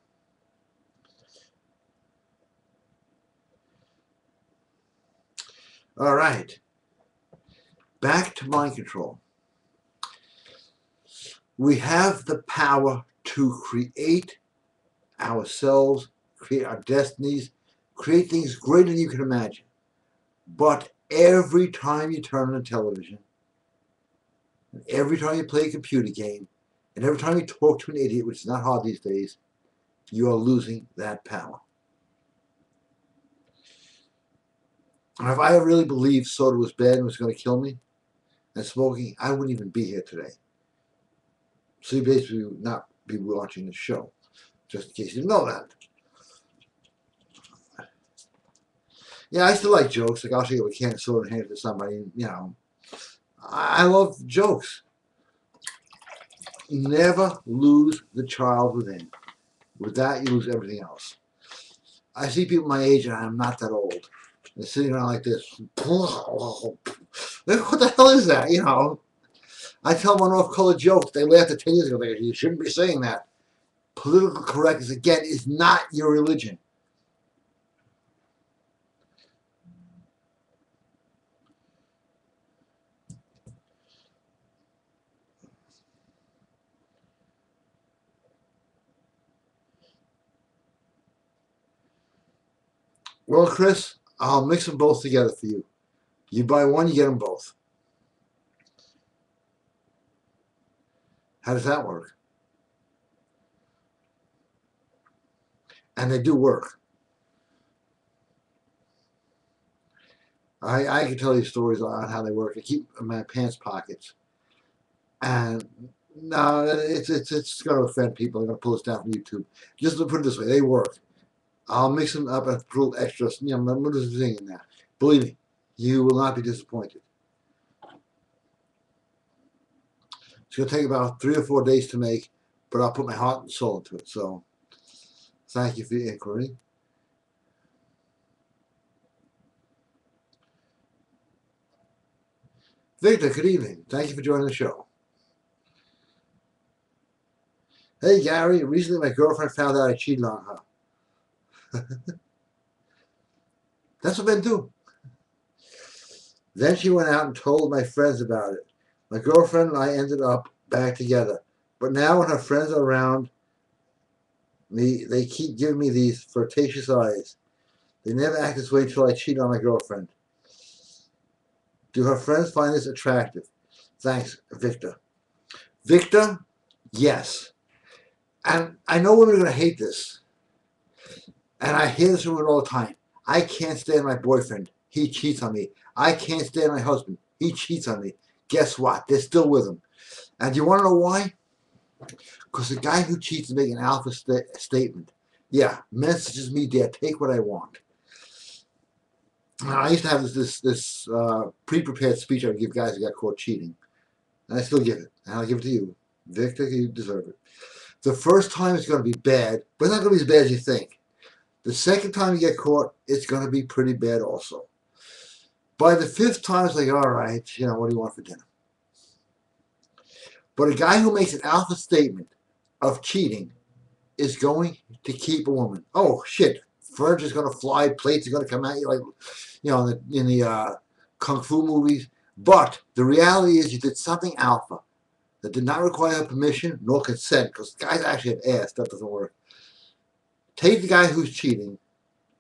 All right. Back to mind control. We have the power to create ourselves, create our destinies, create things greater than you can imagine. But every time you turn on television, and every time you play a computer game, and every time you talk to an idiot, which is not hard these days, you are losing that power. And if I really believed soda was bad and was going to kill me, and smoking, I wouldn't even be here today. So you basically would not be watching the show, just in case you didn't know that. Yeah, I still like jokes. Like I'll show you a can of soda and hand it to somebody. I love jokes. Never lose the child within. With that, you lose everything else. I see people my age, and I'm not that old. They're sitting around like this. What the hell is that? I tell them on off-color jokes. They laughed at 10 years ago. They go, you shouldn't be saying that. Political correctness, again, is not your religion. Well, Chris, I'll mix them both together for you. You buy one, you get them both. How does that work? And they do work. I can tell you stories on how they work. I keep them in my pants pockets. And no, it's going to offend people. I'm going to pull this down from YouTube. Just to put it this way, they work. I'll mix them up and put a little extra, little thing in there. Believe me, you will not be disappointed. It's going to take about 3 or 4 days to make, but I'll put my heart and soul into it. So, thank you for your inquiry. Victor, good evening. Thank you for joining the show. Hey, Gary, recently my girlfriend found out I cheated on her. That's what men do. Then she went out and told my friends about it. My girlfriend and I ended up back together. But now when her friends are around me, they keep giving me these flirtatious eyes. They never act this way until I cheat on my girlfriend. Do her friends find this attractive? Thanks, Victor. Victor, yes. And I know women are going to hate this. And I hear this from women all the time. I can't stand my boyfriend. He cheats on me. I can't stand my husband. He cheats on me. Guess what? They're still with him. And do you want to know why? Because the guy who cheats is making an alpha statement. Yeah, men such as me dare take what I want. Now, I used to have this pre-prepared speech I would give guys who got caught cheating. And I still give it. And I'll give it to you. Victor, you deserve it. The first time it's going to be bad, but it's not going to be as bad as you think. The second time you get caught, it's going to be pretty bad also. By the fifth time, it's like, all right, what do you want for dinner? But a guy who makes an alpha statement of cheating is going to keep a woman. Oh, shit. Furniture's going to fly. Plates are going to come at you like, in the kung fu movies. But the reality is you did something alpha that did not require permission nor consent, because guys actually have asked. That doesn't work. Take the guy who's cheating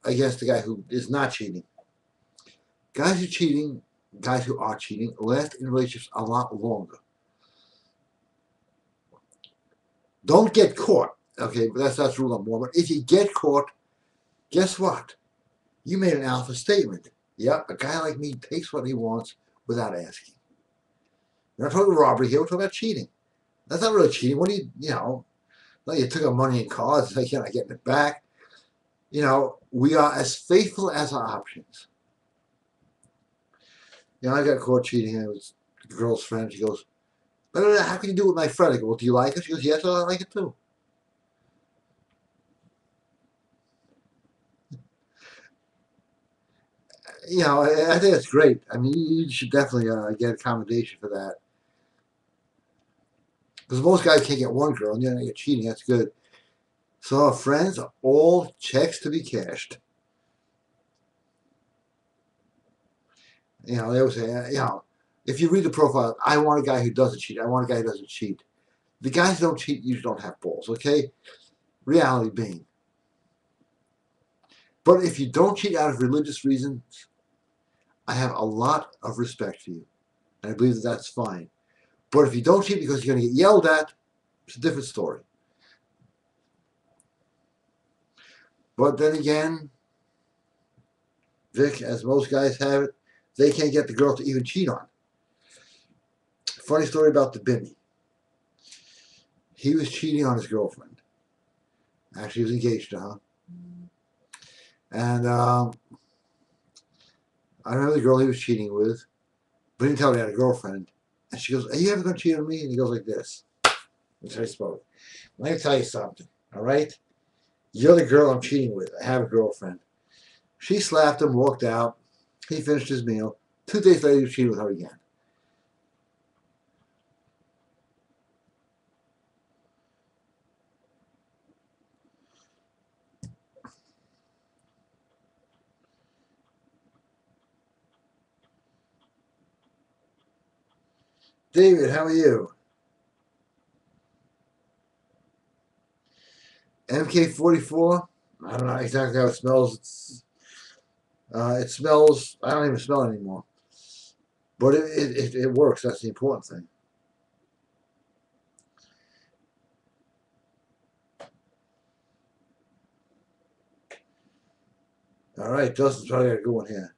against the guy who is not cheating. Guys who are cheating last in relationships a lot longer. Don't get caught. Okay, but that's rule number one. But if you get caught, guess what? You made an alpha statement. Yep, a guy like me takes what he wants without asking. We're not talking robbery here. We're talking about cheating. That's not really cheating. What do you took our money in cards. Like, you're not getting it back. We are as faithful as our options. I got caught cheating. It was the girl's friend. She goes, but how can you do it with my friend? I go, well, do you like it? She goes, yes, I like it too. I think that's great. I mean, you should definitely get accommodation for that. Because most guys can't get one girl, and you're cheating. That's good. So our friends are all checks to be cashed. They always say, if you read the profile, I want a guy who doesn't cheat. I want a guy who doesn't cheat. The guys who don't cheat usually don't have balls, okay? Reality being. But if you don't cheat out of religious reasons, I have a lot of respect for you. And I believe that that's fine. But if you don't cheat because you're going to get yelled at, it's a different story. But then again, Vic, as most guys have it, they can't get the girl to even cheat on. Funny story about the Bimmy. He was cheating on his girlfriend. Actually, he was engaged to her. And I remember the girl he was cheating with, but he didn't tell her he had a girlfriend. And she goes, are you ever going to cheat on me? And he goes like this. That's how he spoke. Let me tell you something, all right? You're the girl I'm cheating with. I have a girlfriend. She slapped him, walked out. He finished his meal. 2 days later, he was cheating with her again. David, how are you? MK44? I don't know exactly how it smells. It smells, I don't even smell it anymore. But it works. That's the important thing. All right, Justin's probably got a good one here.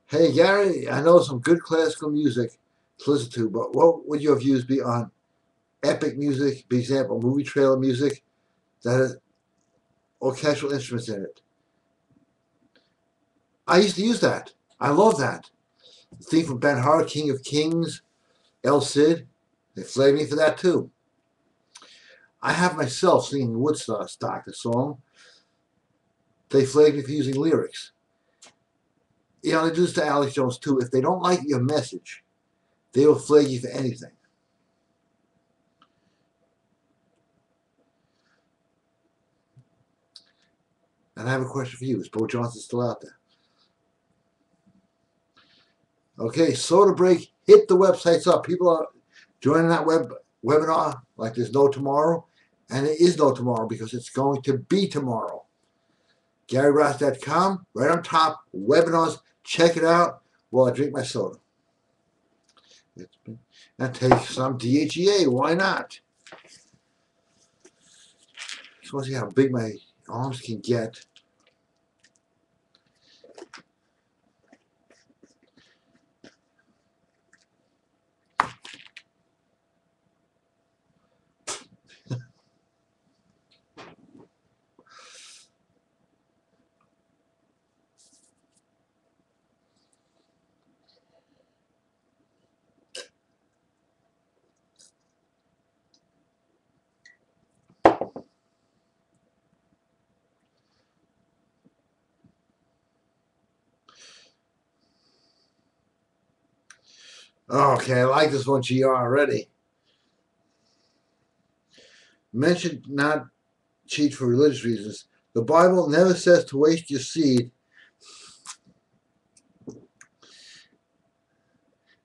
Hey, Gary, I know some good classical music to listen to, but what would your views be on epic music, for example, movie trailer music that has orchestral instruments in it? I used to use that. I love that. The theme from Ben-Hur, King of Kings, El Cid, they flagged me for that too. I have myself singing Woodstock, the song. They flagged me for using lyrics. They do this to Alex Jones too. If they don't like your message, they will flag you for anything. And I have a question for you. Is Bo Johnson still out there? Okay, Soda Break, hit the websites up. People are joining that webinar like there's no tomorrow. And there is no tomorrow because it's going to be tomorrow. GaryRoss.com, right on top, webinars. Check it out while I drink my soda. And take some DHEA. Why not? Just want to see how big my arms can get. Okay, I like this one, GR, already. Men should not cheat for religious reasons. The Bible never says to waste your seed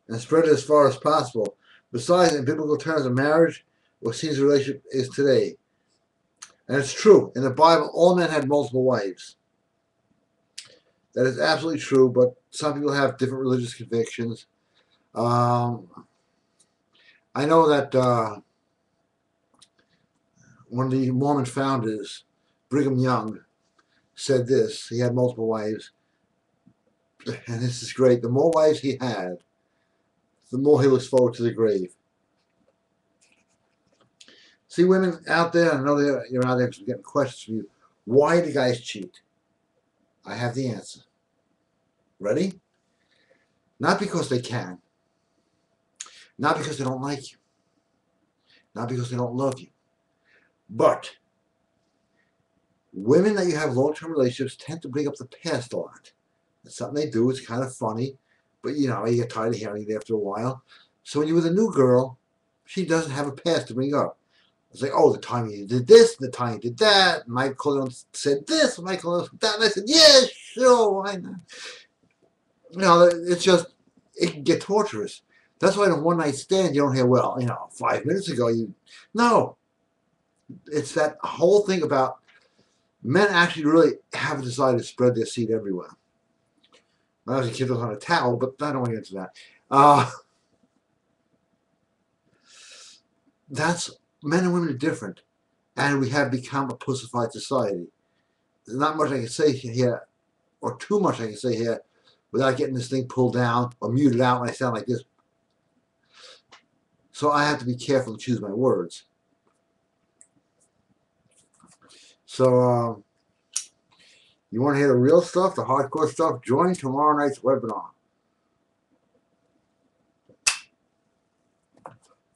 and spread it as far as possible. Besides, in biblical terms of marriage, what seems a relationship is today. And it's true. In the Bible, all men had multiple wives. That is absolutely true, but some people have different religious convictions. I know that one of the Mormon founders, Brigham Young, said this. He had multiple wives. And this is great. The more wives he had, the more he looks forward to the grave. See, women out there, I know you're out there getting questions from you. Why do guys cheat? I have the answer. Ready? Not because they can. Not because they don't like you. Not because they don't love you. But women that you have long-term relationships tend to bring up the past a lot. It's something they do. It's kind of funny. But, you get tired of hearing it after a while. So when you're with a new girl, she doesn't have a past to bring up. It's like, oh, the time you did this, the time you did that. Michael said this, Michael said that. And I said, yeah, sure, why not? It's just, it can get torturous. That's why in a one-night stand, you don't hear, well, 5 minutes ago, No. It's that whole thing about men actually really have a desire to spread their seed everywhere. When I was a kid, I was on a towel, but I don't want to get into that. That's men and women are different, and we have become a pussified society. There's not much I can say here, or too much I can say here, without getting this thing pulled down or muted out when I sound like this. So I have to be careful to choose my words. So you want to hear the real stuff, the hardcore stuff? Join tomorrow night's webinar.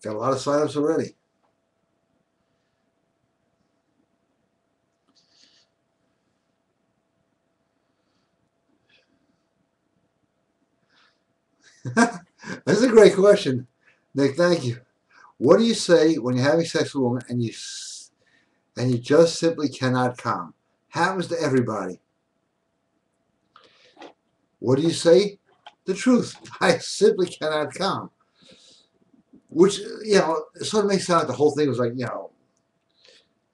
Got a lot of signups already. That's a great question, Nick. Thank you. What do you say when you're having sex with a woman and you just simply cannot come? Happens to everybody. What do you say? The truth. I simply cannot come. Which, it sort of makes it sound like the whole thing was like,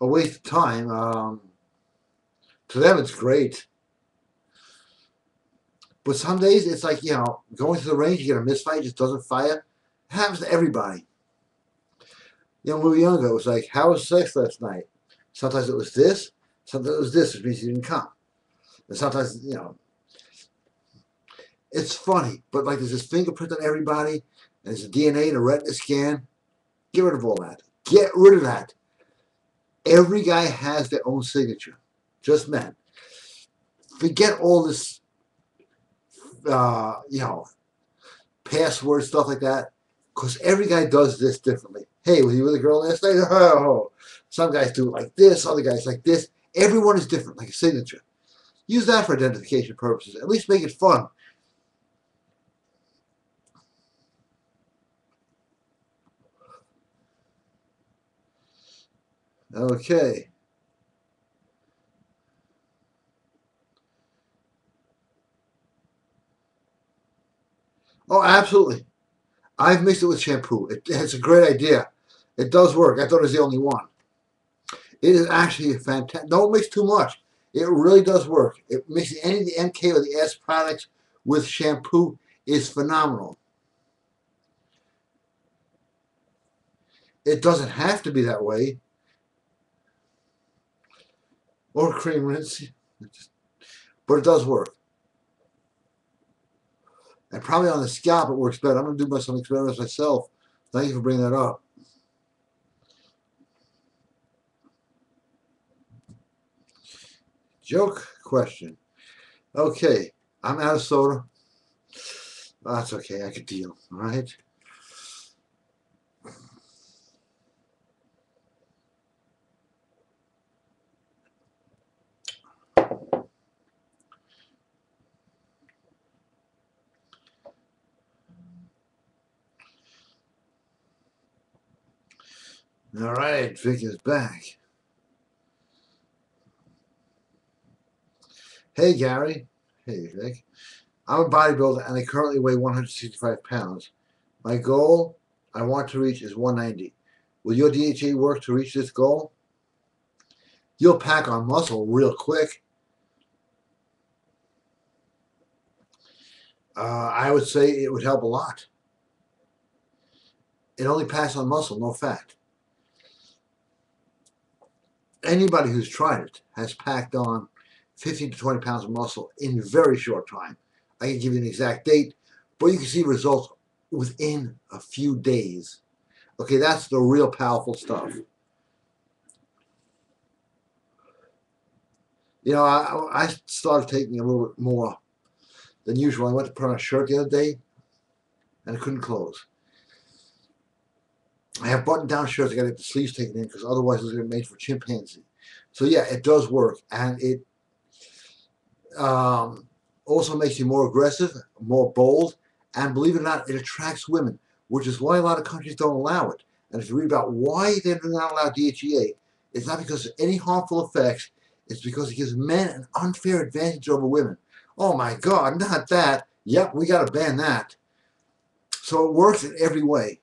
a waste of time. To them, it's great. But some days, it's like, going to the range, you get a misfire, it just doesn't fire. It happens to everybody. When we were younger, it was like, how was sex last night? Sometimes it was this, sometimes it was this, which means you didn't come. And sometimes, it's funny, but like there's this fingerprint on everybody, and there's a DNA and a retina scan. Get rid of all that. Get rid of that. Every guy has their own signature. Just men. Forget all this, password stuff like that, because every guy does this differently. Hey, were you with a girl last night? Oh, some guys do it like this, other guys like this. Everyone is different, like a signature. Use that for identification purposes. At least make it fun. Okay. Oh, absolutely. I've mixed it with shampoo. It's a great idea. It does work. I thought it was the only one. It is actually fantastic. Don't mix too much. It really does work. It mixing any of the MK or the S products with shampoo is phenomenal. It doesn't have to be that way. Or cream rinse. But it does work. And probably on the scalp it works better. I'm going to do some experiments myself. Thank you for bringing that up. Joke question. Okay, I'm out of soda. That's okay, I could deal. All right. All right, Vic is back. Hey, Gary. Hey, Vic. I'm a bodybuilder and I currently weigh 165 pounds. My goal I want to reach is 190. Will your DHA work to reach this goal? You'll pack on muscle real quick. I would say it would help a lot. It only packs on muscle, no fat. Anybody who's tried it has packed on 15 to 20 pounds of muscle in a very short time. I can give you an exact date, but you can see results within a few days. Okay, that's the real powerful stuff. You know, I started taking a little bit more than usual. I went to put on a shirt the other day, and I couldn't close. I have button-down shirts. I got to get the sleeves taken in because otherwise it's going to be made for chimpanzee. So yeah, it does work, and it also makes you more aggressive, more bold, and believe it or not, it attracts women, which is why a lot of countries don't allow it. And if you read about why they do not allow DHEA, it's not because of any harmful effects. It's because it gives men an unfair advantage over women. Oh my God, not that. Yep, we got to ban that. So it works in every way.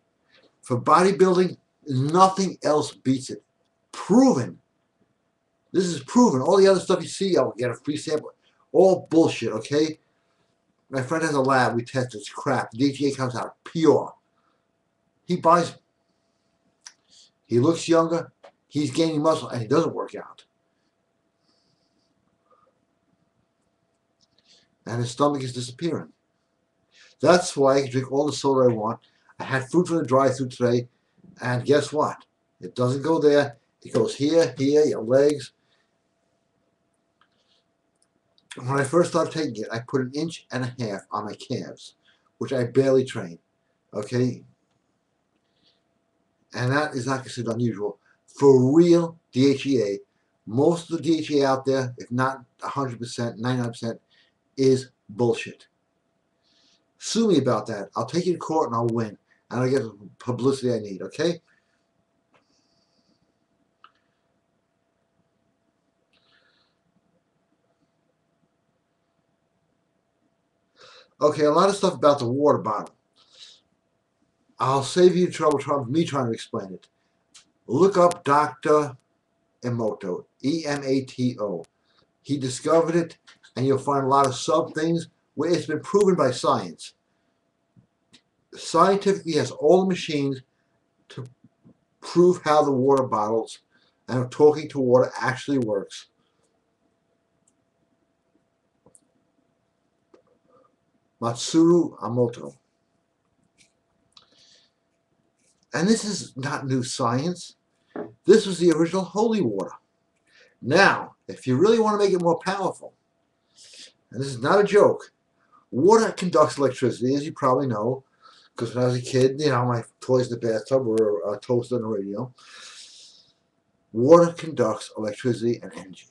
For bodybuilding, nothing else beats it. Proven. This is proven. All the other stuff you see, I'll get a free sample. All bullshit, okay? My friend has a lab. We test it. It's crap. DHA comes out pure. He buys. He looks younger. He's gaining muscle, and he doesn't work out. And his stomach is disappearing. That's why I can drink all the soda I want. I had food from the drive-thru today, and guess what? It doesn't go there. It goes here, here, your legs. When I first started taking it, I put 1.5 inches on my calves, which I barely train. Okay? And that is not considered unusual. For real DHEA, most of the DHEA out there, if not 100%, 99%, is bullshit. Sue me about that. I'll take you to court and I'll win. And I'll get the publicity I need, okay? Okay, a lot of stuff about the water bottle. I'll save you trouble from me trying to explain it. Look up Dr. Emoto, E-M-A-T-O. He discovered it, and you'll find a lot of sub things where it's been proven by science. Scientifically has all the machines to prove how the water bottles and talking to water actually works. Matsuru Emoto. And this is not new science. This was the original holy water. Now, if you really want to make it more powerful, and this is not a joke, water conducts electricity, as you probably know, because when I was a kid, you know, my toys in the bathtub were a toaster and a radio. Water conducts electricity and energy.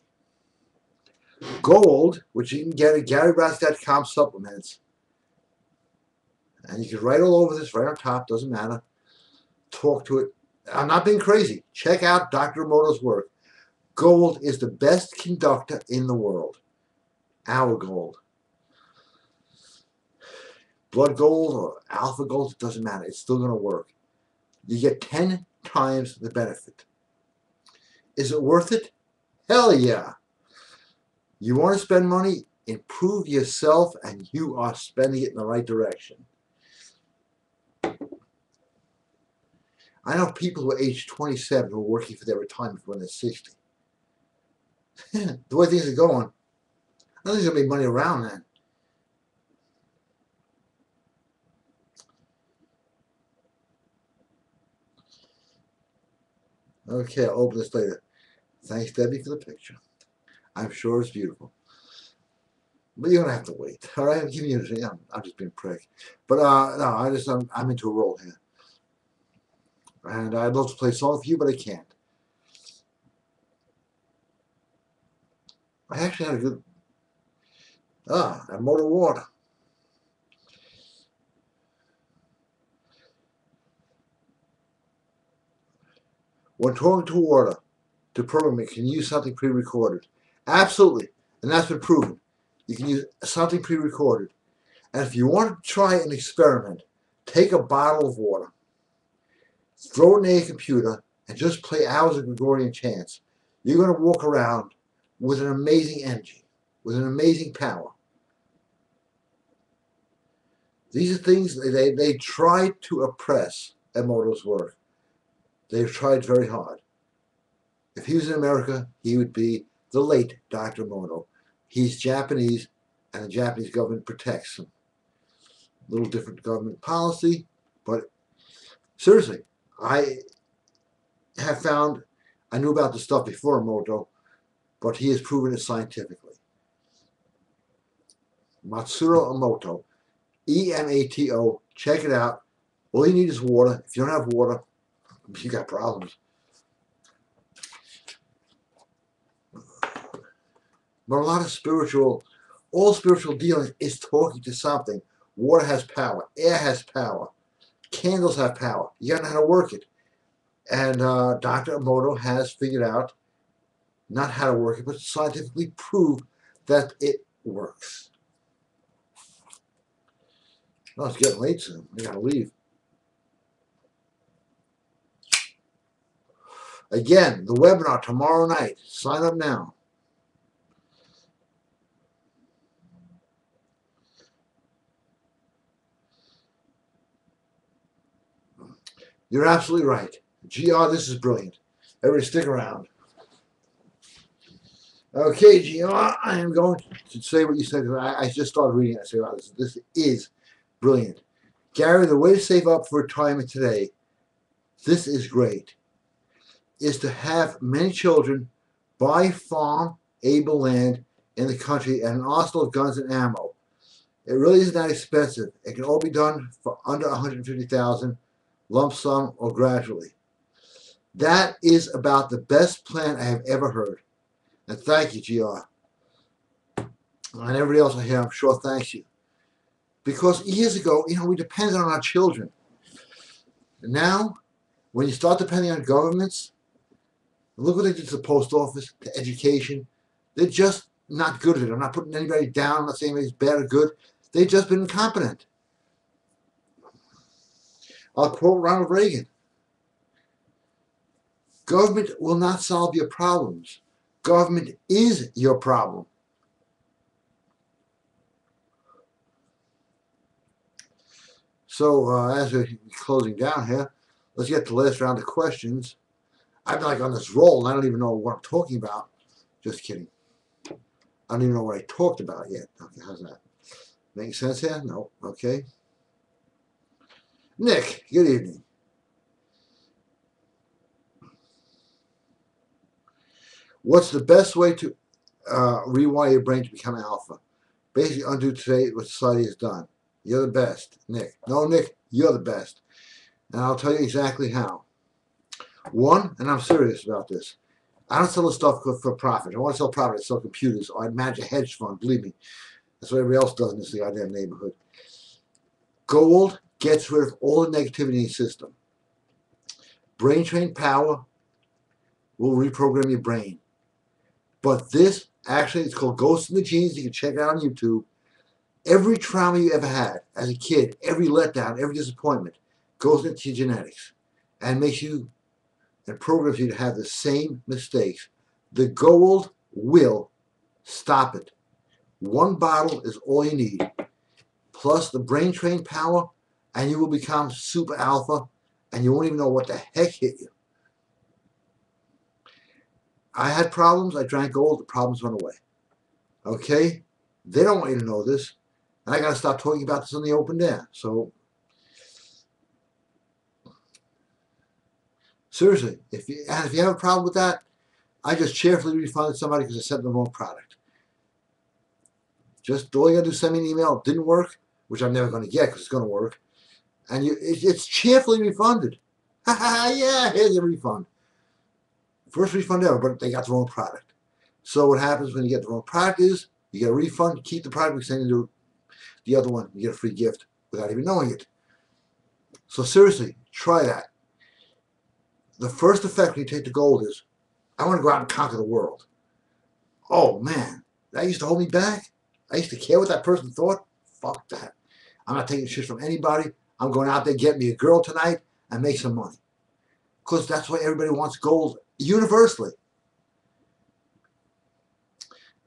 Gold, which you can get at GaryBrodsky.com supplements, and you can write all over this, right on top, doesn't matter. Talk to it. I'm not being crazy. Check out Dr. Emoto's work. Gold is the best conductor in the world. Our gold. Blood gold or alpha gold, it doesn't matter. It's still going to work. You get 10 times the benefit. Is it worth it? Hell yeah. You want to spend money? Improve yourself, and you are spending it in the right direction. I know people who are age 27 who are working for their retirement when they're 60. The way things are going, I don't think there's going to be money around then. Okay, I'll open this later. Thanks, Debbie, for the picture. I'm sure it's beautiful. But you're going to have to wait. All right, I'm giving you I'm just being a prick. But no, I'm into a role here. And I'd love to play a song for you, but I can't. I actually had a good... and Motor Water. when talking to water, to program it, can use something pre-recorded. Absolutely, and that's been proven. You can use something pre-recorded. And if you want to try an experiment, take a bottle of water, throw it in a computer, and just play hours of Gregorian chants. You're going to walk around with an amazing energy, with an amazing power. These are things they tried to oppress Emoto's work. They've tried very hard. If he was in America, he would be the late Dr. Emoto. He's Japanese, and the Japanese government protects him. A little different government policy, but seriously, I have found, I knew about this stuff before Emoto, but he has proven it scientifically. Matsuro Emoto, E-M-A-T-O, check it out. All you need is water. If you don't have water, you got problems. But a lot of all spiritual dealing is talking to something. Water has power. Air has power. Candles have power. You gotta know how to work it. And Dr. Emoto has figured out not how to work it, but scientifically prove that it works. Oh, it's getting late soon. I gotta leave. Again, the webinar tomorrow night. Sign up now. You're absolutely right. GR, this is brilliant. Everybody stick around. Okay, GR, I am going to say what you said. I just started reading it. I say, wow, this is brilliant. Gary, the way to save up for retirement today, this is great, is to have many children buy farm-able land in the country and an arsenal of guns and ammo. It really isn't that expensive. It can all be done for under $150,000, lump sum or gradually. That is about the best plan I have ever heard. And thank you, GR. And everybody else I hear, I'm sure, thanks you. Because years ago, we depended on our children. Now, when you start depending on governments, look what they did to the post office, to education. They're just not good at it. I'm not putting anybody down. I'm not saying anybody's bad or good. They've just been incompetent. I'll quote Ronald Reagan. Government will not solve your problems. Government is your problem. So as we're closing down here, let's get to the last round of questions. I've been like on this roll, and I don't even know what I'm talking about. Just kidding. I don't even know what I talked about yet. Okay, how's that? Making sense here? No. Okay. Nick, good evening. What's the best way to rewire your brain to become alpha? Basically, undo today what society has done. You're the best, Nick. No, Nick, you're the best. And I'll tell you exactly how. One, and I'm serious about this, I don't sell this stuff for profit. I want to sell profit. I sell computers, or I manage a hedge fund, believe me. That's what everybody else does in this goddamn neighborhood. Gold gets rid of all the negativity in the system. Brain train power will reprogram your brain. But this, actually, it's called Ghosts in the Genes. You can check it out on YouTube. Every trauma you ever had as a kid, every letdown, every disappointment, goes into your genetics and makes you and programs you to have the same mistakes. The gold will stop it. One bottle is all you need, plus the brain train power, and you will become super alpha, and you won't even know what the heck hit you. I had problems. I drank gold. The problems went away. Okay? They don't want you to know this. And I got to stop talking about this in the open air. So, seriously, if you have a problem with that, I just cheerfully refunded somebody because I sent them the wrong product. Just all you got to do is send me an email. It didn't work, which I'm never going to get because it's going to work. And it's cheerfully refunded. Ha ha, yeah, here's your refund. First refund ever, but they got the wrong product. So what happens when you get the wrong product is you get a refund, you keep the product, we send you to the other one, you get a free gift without even knowing it. So seriously, try that. the first effect when you take the gold is, I want to go out and conquer the world. Oh man, that used to hold me back. I used to care what that person thought. Fuck that. I'm not taking shit from anybody. I'm going out there, get me a girl tonight, and make some money. Because that's why everybody wants gold universally.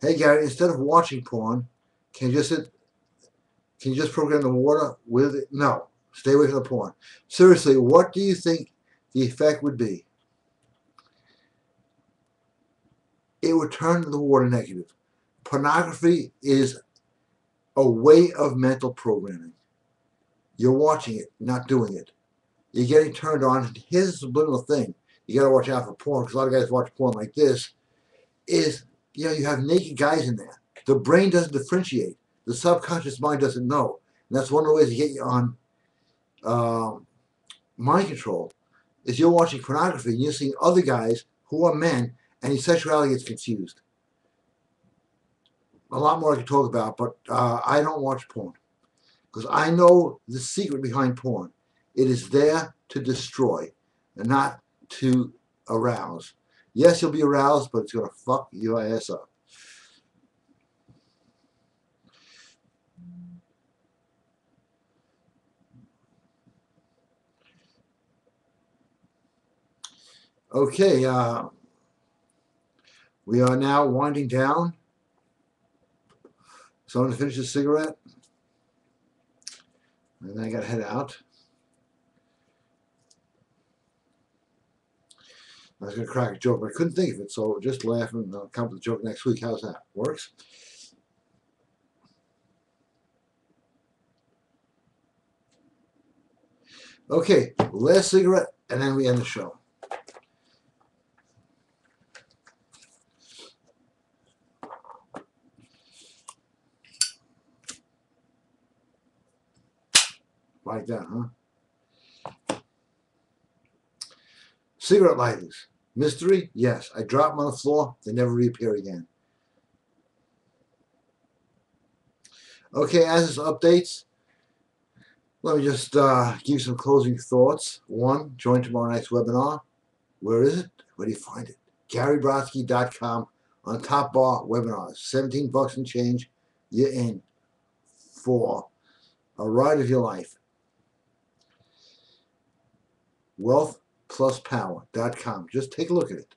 Hey Gary, instead of watching porn, can you just program the water with it? No. Stay away from the porn. Seriously, what do you think the effect would be? It would turn the water negative. Pornography is a way of mental programming. You're watching it, not doing it. You're getting turned on. Here's a subliminal thing. You got to watch out for porn, because a lot of guys watch porn like this. You have naked guys in there. The brain doesn't differentiate. The subconscious mind doesn't know. And that's one of the ways to get you on mind control, is you're watching pornography and you're seeing other guys who are men, and your sexuality gets confused. A lot more I can talk about, but I don't watch porn because I know the secret behind porn. It is there to destroy and not to arouse. Yes, you'll be aroused, but it's going to fuck your ass up. Okay, we are now winding down. So I'm going to finish this cigarette, and then I got to head out. I was going to crack a joke, but I couldn't think of it, so just laugh and I'll come up with a joke next week. How's that? Works? Okay, last cigarette, and then we end the show. Like that, huh? Cigarette lighters. Mystery? Yes. I drop them on the floor. They never reappear again. Okay, as this updates, let me just give you some closing thoughts. One, join tomorrow night's webinar. Where is it? Where do you find it? GaryBrodsky.com on top bar webinars. 17 bucks and change. You're in for a ride of your life. WealthPlusPower.com. Just take a look at it.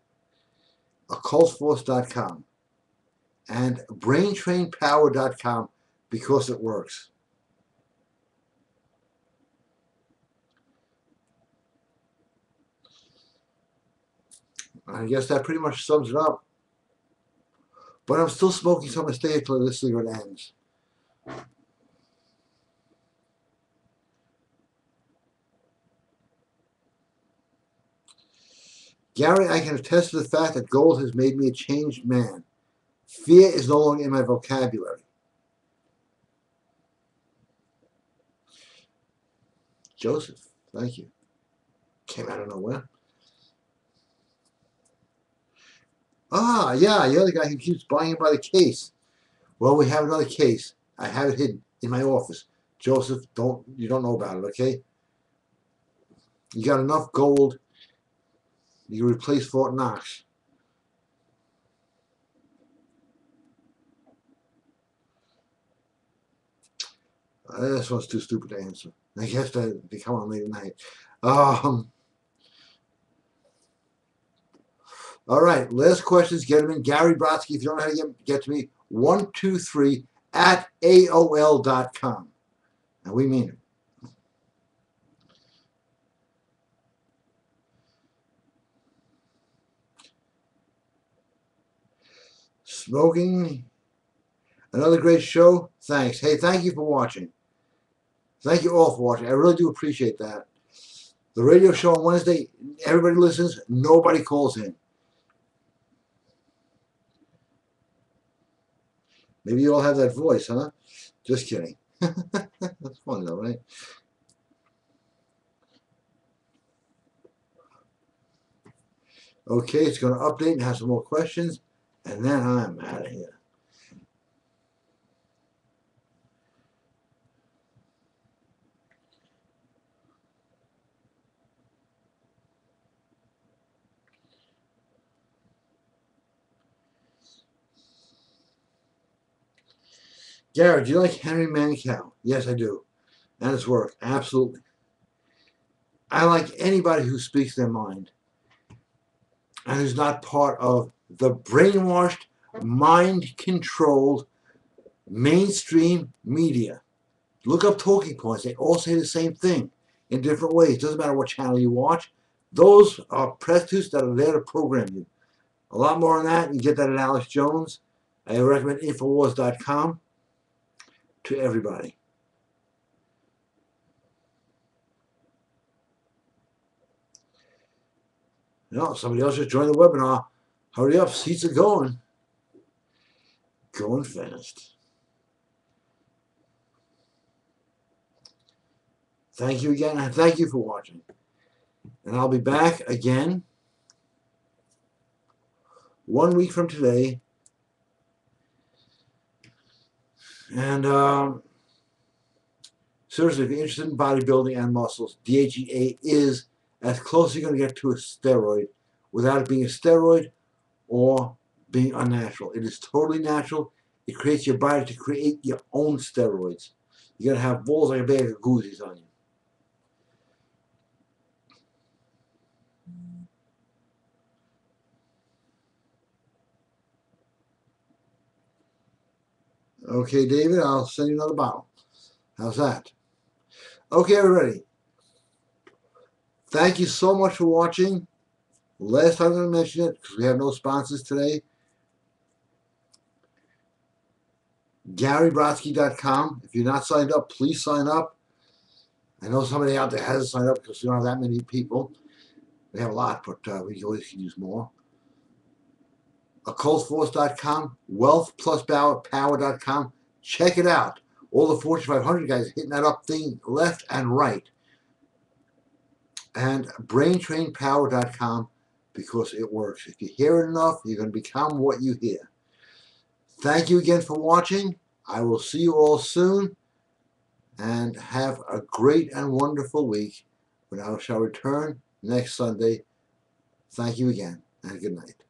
OccultForce.com. And BrainTrainPower.com, because it works. I guess that pretty much sums it up. But I'm still smoking, so I'm going to stay until this cigarette ends. Gary, I can attest to the fact that gold has made me a changed man. Fear is no longer in my vocabulary. Joseph, thank you. Came out of nowhere. Ah, yeah, you're the guy who keeps buying it by the case. Well, we have another case. I have it hidden in my office. Joseph, you don't know about it, okay? You got enough gold, you can replace Fort Knox. This one's too stupid to answer. I guess that they come on late at night. All right, last questions. Get them in. Gary Brodsky, if you don't know how to get to me, 123 at AOL.com. And we mean it. Smoking. Another great show. Thanks. Hey, thank you for watching. Thank you all for watching. I really do appreciate that. The radio show on Wednesday, everybody listens. Nobody calls in. Maybe you all have that voice, huh? Just kidding. That's funny though, right? Okay, it's going to update and have some more questions, and then I'm out of here. Gary, do you like Henry Mankiw? Yes, I do. And his work, absolutely. I like anybody who speaks their mind and who's not part of the brainwashed, mind-controlled mainstream media. Look up talking points. They all say the same thing in different ways. Doesn't matter what channel you watch. Those are prostitutes that are there to program you. A lot more on that. You get that at Alex Jones. I recommend Infowars.com to everybody. No, somebody else just joined the webinar. Hurry up, seats are going. Going fast. Thank you again, and thank you for watching. And I'll be back again 1 week from today. And seriously, if you're interested in bodybuilding and muscles, DHEA is as close as you're going to get to a steroid without it being a steroid or being unnatural. It is totally natural. It creates your body to create your own steroids. You're going to have balls like a bag of goozies on you. Okay, David, I'll send you another bottle. How's that? Okay, everybody. Thank you so much for watching. Last time I'm going to mention it because we have no sponsors today. GaryBrodsky.com. If you're not signed up, please sign up. I know somebody out there hasn't signed up because we don't have that many people. We have a lot, but we always can use more. OccultForce.com, WealthPlusPower.com. Check it out. All the Fortune 500 guys hitting that up thing left and right. And BrainTrainPower.com because it works. If you hear it enough, you're going to become what you hear. Thank you again for watching. I will see you all soon. And have a great and wonderful week when I shall return next Sunday. Thank you again, and good night.